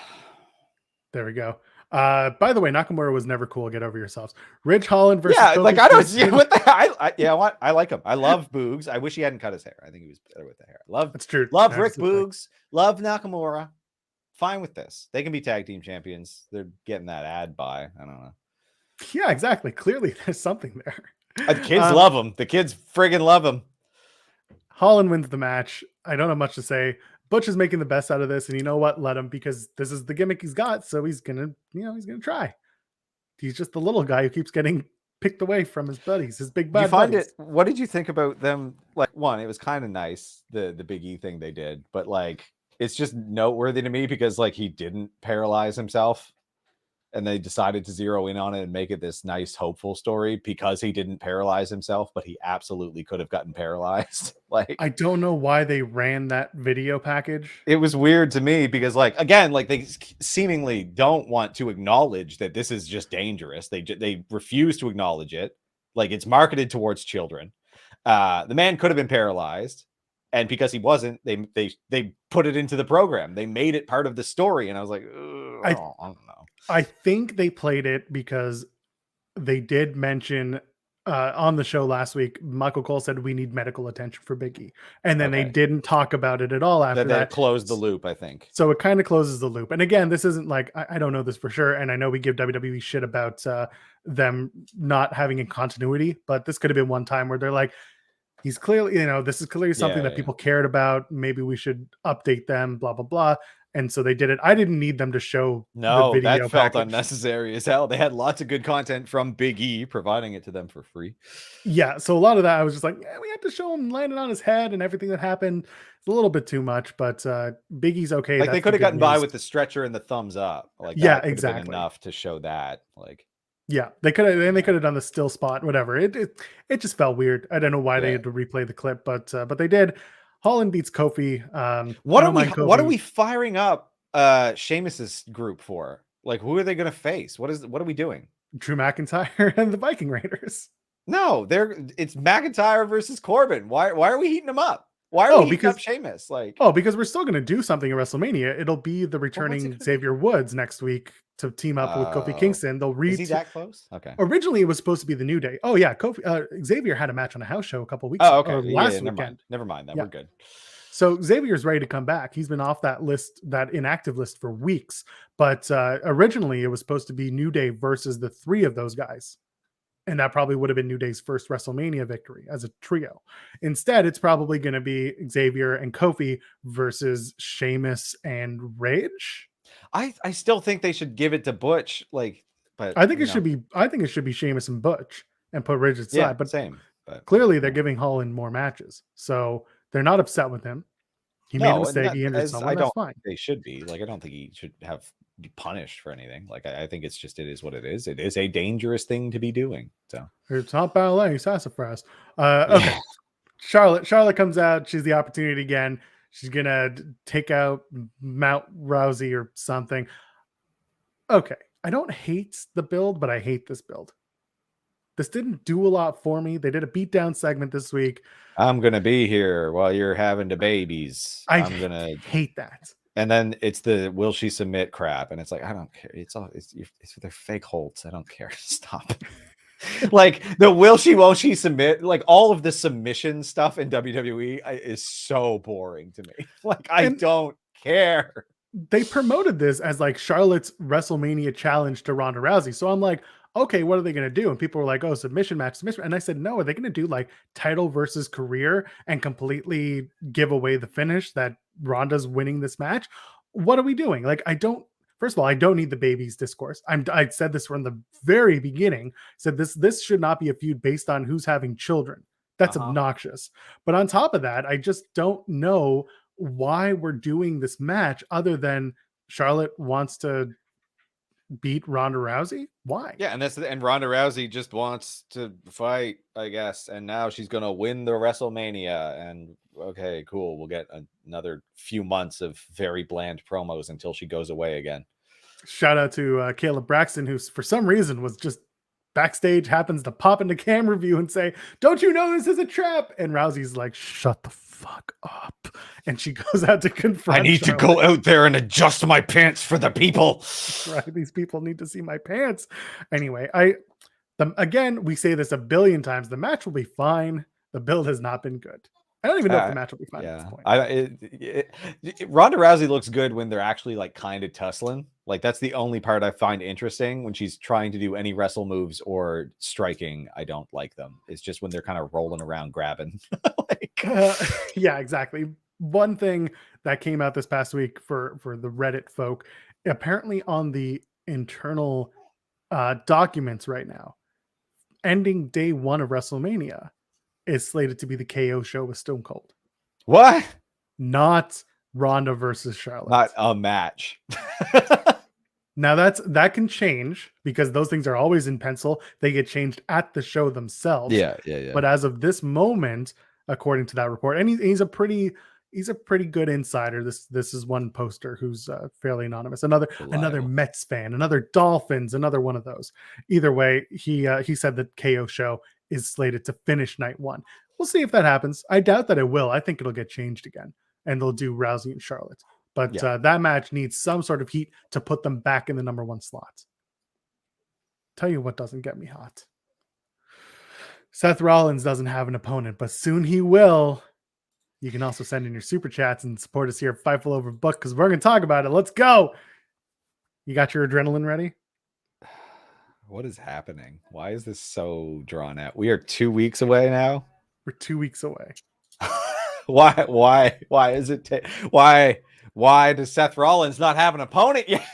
There we go. By the way, Nakamura was never cool. Get over yourselves. Ridge Holland versus I don't see what the I like him. I love Boogs. I wish he hadn't cut his hair. I think he was better with the hair. That's true. Love Rick Boogs. Love Nakamura. Fine with this. They can be tag team champions. They're getting that ad by. I don't know. Yeah, exactly. Clearly, there's something there. The kids love him. The kids friggin' love him. Holland wins the match. I don't have much to say. Butch is making the best out of this, and you know what? Let him, because this is the gimmick he's got. So he's gonna try. He's just the little guy who keeps getting picked away from his buddies, his big bad buddies. What did you think about them? Like, one, it was kind of nice, the Big E thing they did, but like, it's just noteworthy to me because like he didn't paralyze himself. And they decided to zero in on it and make it this nice, hopeful story because he didn't paralyze himself, but he absolutely could have gotten paralyzed. Like, I don't know why they ran that video package. It was weird to me because, like, again, like they seemingly don't want to acknowledge that this is just dangerous. They refuse to acknowledge it. Like, it's marketed towards children. The man could have been paralyzed, and because he wasn't, they put it into the program. They made it part of the story, and I was like, I don't know. I think they played it because they did mention on the show last week, Michael Cole said we need medical attention for Big E. And then they didn't talk about it at all after that. Closed the loop, I think. So it kind of closes the loop. And again, this isn't like, I don't know this for sure. And I know we give WWE shit about them not having a continuity, but this could have been one time where they're like, he's clearly, this is clearly something that people cared about. Maybe we should update them, blah, blah, blah. And so they did it. I didn't need them to show the video. That felt unnecessary as hell. They had lots of good content from Big E, providing it to them for free. Yeah, so a lot of that, I was just like, we have to show him landing on his head and everything that happened. It's a little bit too much, but Big E's okay. Like, they could have gotten by with the stretcher and the thumbs up. Like, that could have been enough to show that. Like, yeah, they could have, and they could have done the still spot, whatever. It just felt weird. I don't know why they had to replay the clip, but they did. Holland beats Kofi. What are we firing up Sheamus's group for? Like, who are they going to face? What are we doing? Drew McIntyre and the Viking Raiders. No, it's McIntyre versus Corbin. Why are we heating them up? Why are we heating up Sheamus? Because we're still going to do something at WrestleMania. It'll be the returning Xavier Woods next week to team up with Kofi Kingston. Is he that close? Okay. Originally, it was supposed to be the New Day. Oh yeah, Xavier had a match on a house show a couple weeks ago. Okay. Last weekend. Never mind. We're good. So Xavier's ready to come back. He's been off that list, that inactive list, for weeks. But originally, it was supposed to be New Day versus the three of those guys. And that probably would have been New Day's first WrestleMania victory as a trio. Instead, it's probably going to be Xavier and Kofi versus Sheamus and Rage. I still think they should give it to Butch. But I think it should be Sheamus and Butch and put Rage aside. Yeah, but same. But clearly, they're giving Holland more matches, so they're not upset with him. He made a mistake. He injured someone. That's fine. They should be. I don't think he should be punished for anything. I think it is what it is. It is a dangerous thing to be doing. So it's not ballet, sassafras. Okay. Charlotte comes out. She's the opportunity again. She's gonna take out Mount Rousey or something. Okay. I don't hate the build, but I hate this build. This didn't do a lot for me. They did a beatdown segment this week. I'm going to be here while you're having the babies. I'm going to hate that. And then it's the will she submit crap. And it's like, I don't care. It's their fake holds. I don't care. Stop. Like the will she, won't she submit? Like all of the submission stuff in WWE is so boring to me. Like I don't care. They promoted this as like Charlotte's WrestleMania challenge to Ronda Rousey. So I'm like, okay, what are they going to do? And people were like, oh, submission match. And I said, no, are they going to do like title versus career and completely give away the finish that Ronda's winning this match? What are we doing? Like, first of all, I don't need the babies discourse. I said this from the very beginning, said this should not be a feud based on who's having children. That's obnoxious. But on top of that, I just don't know why we're doing this match other than Charlotte wants to beat Ronda Rousey. Why? Yeah, and Ronda Rousey just wants to fight, I guess, and now she's gonna win the WrestleMania. And okay, cool, we'll get another few months of very bland promos until she goes away again. Shout out to Caleb Braxton, who for some reason was just backstage, happens to pop into camera view and say, "Don't you know this is a trap?" And Rousey's like, "Shut the fuck up," and she goes out to confront. I need to go out there and adjust my pants for the people. Right, these people need to see my pants. Anyway, again, we say this a billion times. The match will be fine. The build has not been good. I don't even know if the match will be fine at this point. Ronda Rousey looks good when they're actually like kind of tussling. Like that's the only part I find interesting when she's trying to do any wrestle moves or striking. I don't like them. It's just when they're kind of rolling around grabbing. Yeah, exactly. One thing that came out this past week for the Reddit folk, apparently on the internal documents right now, ending day one of WrestleMania is slated to be the KO show with Stone Cold. What? Not Ronda versus Charlotte. Not a match. Now that can change because those things are always in pencil. They get changed at the show themselves. Yeah. But as of this moment, according to that report, and he's a pretty good insider. This is one poster who's fairly anonymous. Another Mets fan, another Dolphins, another one of those. Either way, he said that KO show is slated to finish night one. We'll see if that happens. I doubt that it will. I think it'll get changed again, and they'll do Rousey and Charlotte. But that match needs some sort of heat to put them back in the number 1 slot. Tell you what doesn't get me hot. Seth Rollins doesn't have an opponent, but soon he will. You can also send in your super chats and support us here at Fightful Overbooked because we're going to talk about it. Let's go. You got your adrenaline ready? What is happening? Why is this so drawn out? We are 2 weeks away now. We're 2 weeks away. Why is it? Why does Seth Rollins not have an opponent yet?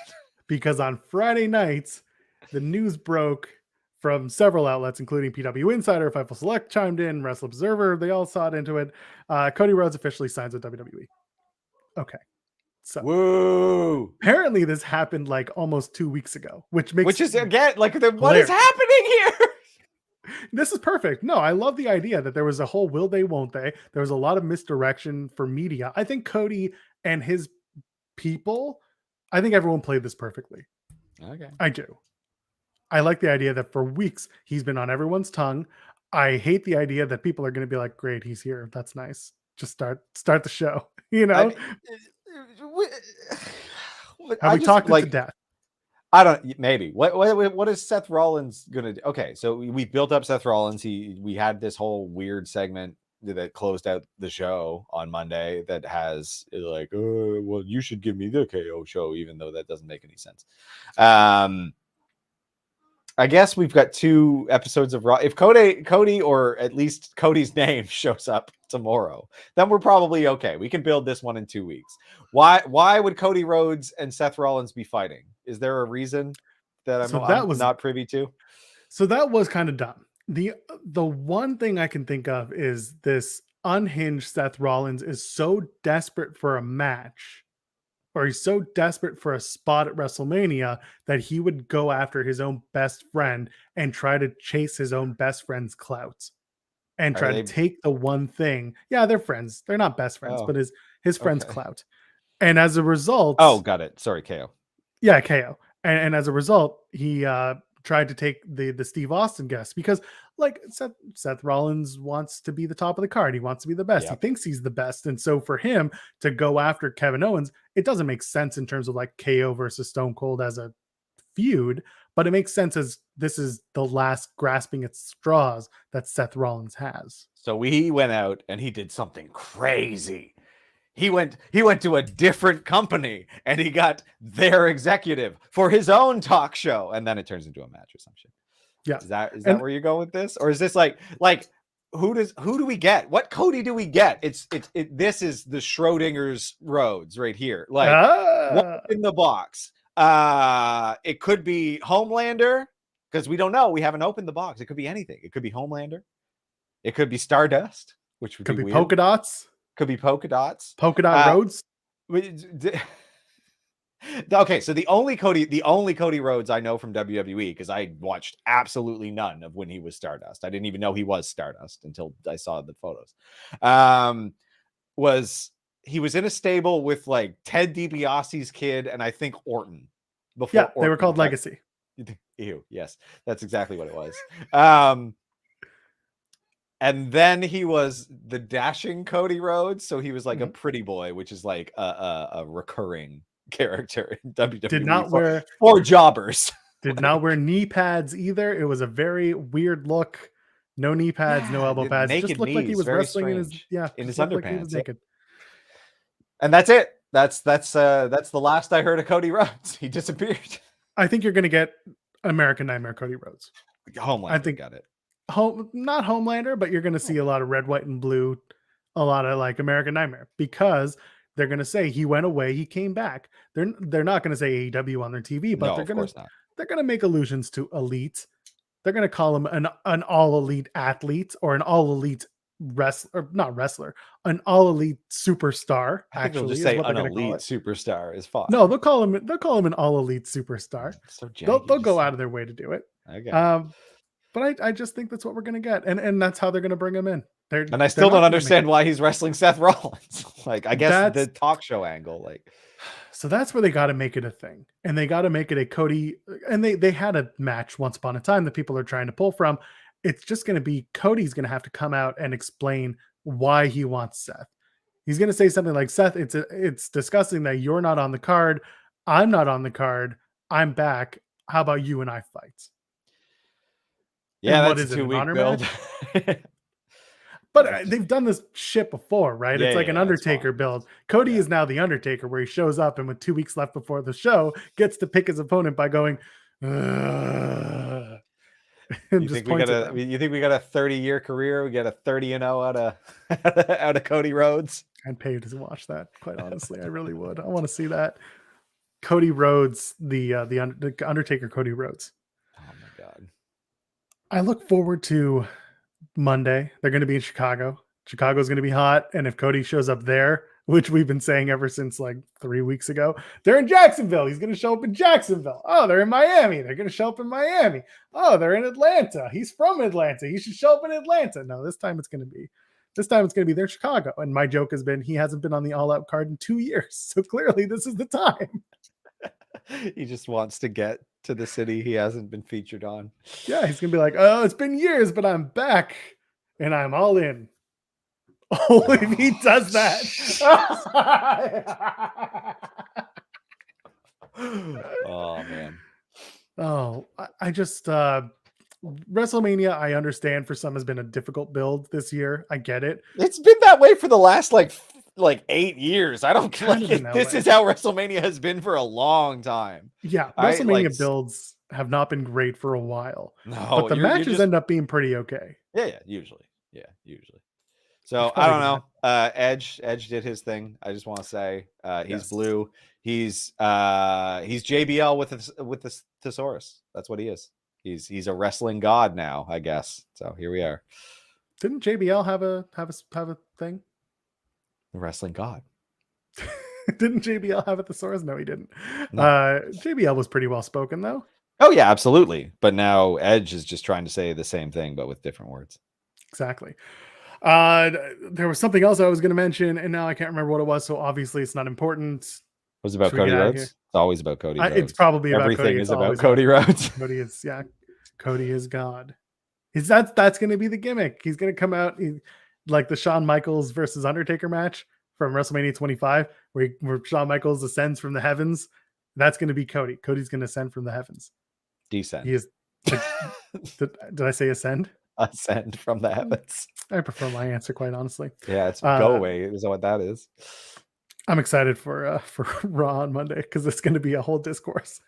Because on Friday nights, the news broke from several outlets, including PW Insider, Fightful Select chimed in, Wrestle Observer, they all sought into it. Cody Rhodes officially signs with WWE. Okay. So woo! Apparently this happened like almost 2 weeks ago, which is again like what is happening here? This is perfect. No, I love the idea that there was a whole will they, won't they. There was a lot of misdirection for media. I think Cody and his people, I think everyone played this perfectly. Okay. I do. I like the idea that for weeks he's been on everyone's tongue. I hate the idea that people are going to be like, great, he's here. That's nice. Just start the show. You know? Have we talked it to death? I don't. Maybe. What is Seth Rollins gonna do? Okay, so we built up Seth Rollins. We had this whole weird segment that closed out the show on Monday that has like, well, you should give me the KO show, even though that doesn't make any sense. I guess we've got 2 episodes of Raw. If Cody, or at least Cody's name shows up tomorrow, then we're probably okay. We can build this one in 2 weeks. Why would Cody Rhodes and Seth Rollins be fighting? Is there a reason that I'm not privy to? So that was kind of dumb. The one thing I can think of is this unhinged Seth Rollins is so desperate for a match, or he's so desperate for a spot at WrestleMania that he would go after his own best friend and try to chase his own best friend's clout and try to take the one thing. Yeah, they're friends. They're not best friends, but his friend's clout. And as a result... Oh, got it. Sorry, KO. Yeah, KO. And as a result, he tried to take the Steve Austin guest because like Seth Rollins wants to be the top of the card. He wants to be the best. Yep. He thinks he's the best. And so for him to go after Kevin Owens, it doesn't make sense in terms of like KO versus Stone Cold as a feud, but it makes sense as this is the last grasping at straws that Seth Rollins has. So he went out and he did something crazy. He went to a different company and he got their executive for his own talk show, and then it turns into a match or some shit. Yeah. Is that where you go with this? Or is this like who do we get? What Cody do we get? This is the Schrodinger's Rhodes right here. Like what's in the box? It could be Homelander, because we don't know. We haven't opened the box. It could be anything. It could be Homelander. It could be Stardust, which would be weird. Polka Dots. Could be Polka Dots. Polka Dot Rhodes. Okay, so the only Cody Rhodes I know from WWE, because I watched absolutely none of when he was Stardust. I didn't even know he was Stardust until I saw the photos. Was he was in a stable with like Ted DiBiase's kid and I think Orton. Before Orton, they were called Legacy. Ew, yes, that's exactly what it was. And then he was the dashing Cody Rhodes, so he was like a pretty boy, which is like a recurring character in WWE. Did not wear for jobbers. Did not wear knee pads either. It was a very weird look. No knee pads, no elbow pads. It just looked like he was wrestling in his underpants. Like he was naked. And that's it. That's the last I heard of Cody Rhodes. He disappeared. I think you're going to get American Nightmare Cody Rhodes. Homelander, I think got it. Not Homelander, but you're going to see a lot of red, white, and blue, a lot of like American Nightmare, because they're going to say he went away, he came back. They're not going to say AEW on their TV, but they're going to make allusions to elite. They're going to call him an all elite athlete or an all elite wrestler, not wrestler, an all elite superstar. Actually, they'll just say an elite superstar is fine. No, they'll call him an all elite superstar. So they'll go out of their way to do it. Okay. But I just think that's what we're going to get. And that's how they're going to bring him in. And I still don't understand why he's wrestling Seth Rollins. Like, I guess the talk show angle, like. So that's where they got to make it a thing. And they got to make it a Cody. And they had a match once upon a time that people are trying to pull from. It's just going to be Cody's going to have to come out and explain why he wants Seth. He's going to say something like, Seth, it's disgusting that you're not on the card. I'm not on the card. I'm back. How about you and I fight? Yeah, and that's what is a it, an 2-week honor build. match? But they've done this shit before, right? Yeah, It's like yeah, an yeah, it's Undertaker fine. build. Cody Yeah. is now the Undertaker, where he shows up and with 2 weeks left before the show, gets to pick his opponent by going, and You just think we points got at them. you think we got a 30-year career? We got a 30-0 out of out of Cody Rhodes. I'd pay to watch that, quite honestly. I really would. I want to see that. Cody Rhodes, the Undertaker Cody Rhodes. Oh my god. I look forward to Monday. They're going to be in Chicago. Chicago's going to be hot. And if Cody shows up there, which we've been saying ever since like 3 weeks ago, they're in Jacksonville. He's going to show up in Jacksonville. Oh, they're in Miami. They're going to show up in Miami. Oh, they're in Atlanta. He's from Atlanta. He should show up in Atlanta. No, this time it's going to be there in Chicago. And my joke has been, he hasn't been on the All Out card in 2 years. So clearly this is the time. He just wants to get to the city he hasn't been featured on. Yeah, he's going to be like, oh, it's been years, but I'm back and I'm all in. Oh, if he does that. Oh, man. Oh, I just, WrestleMania, I understand for some has been a difficult build this year. I get it. It's been that way for the last like 8 years. I don't Kind of like been that this way. is how WrestleMania has been for a long time. Yeah, I, WrestleMania like, builds have not been great for a while. No, But the you're matches just end up being pretty okay. yeah, usually. Yeah, usually. So I probably don't gonna know. Edge did his thing. I just want to say he's Yes. blue. He's JBL with the thesaurus. That's what he is. He's a wrestling god now, I guess. So here we are. Didn't JBL have a thing? Wrestling god. Didn't JBL have a thesaurus? No, he didn't. No. JBL was pretty well spoken though. Oh yeah, absolutely. But now Edge is just trying to say the same thing, but with different words. Exactly. There was something else I was going to mention, and now I can't remember what it was. So obviously, it's not important. Was it about Should we Cody get out of Rhodes? here? It's always about Cody Rhodes. It's probably about everything Cody. is It's about always Cody Rhodes. Cody is God. That's going to be the gimmick. He's going to come out like the Shawn Michaels versus Undertaker match from WrestleMania 25, where Shawn Michaels ascends from the heavens. That's going to be Cody. Cody's going to ascend from the heavens. Descend. He is. Did I say ascend? Ascend from the heavens. I prefer my answer, quite honestly. Yeah, it's go away. Is that what that is? I'm excited for Raw on Monday because it's going to be a whole discourse.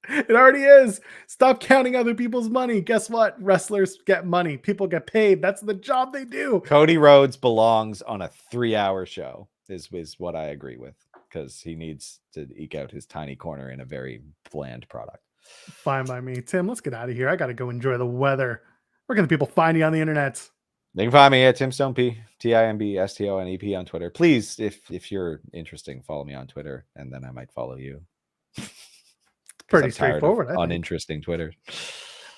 It already is. Stop counting other people's money. Guess what? Wrestlers get money. People get paid. That's the job they do. Cody Rhodes belongs on a 3-hour show is what I agree with, because he needs to eke out his tiny corner in a very bland product. Fine by me. Tim, let's get out of here. I got to go enjoy the weather. Where can the people find you on the internet? They can find me at TimStoneP, TimbStonep on Twitter. Please, if you're interesting, follow me on Twitter, and then I might follow you. Pretty straightforward. Uninteresting Twitter.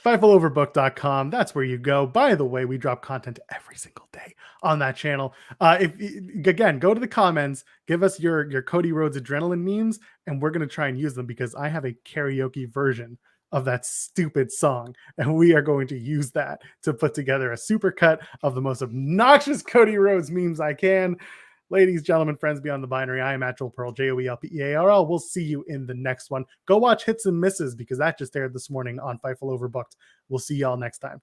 FightfulOverbooked.com. That's where you go. By the way, we drop content every single day on that channel. Again, go to the comments, give us your Cody Rhodes adrenaline memes, and we're going to try and use them because I have a karaoke version of that stupid song, and we are going to use that to put together a supercut of the most obnoxious Cody Rhodes memes I can. Ladies, gentlemen, friends beyond the binary, I am Actual Pearl, JOELPEARL. We'll see you in the next one. Go watch Hits and Misses because that just aired this morning on Fightful Overbooked. We'll see y'all next time.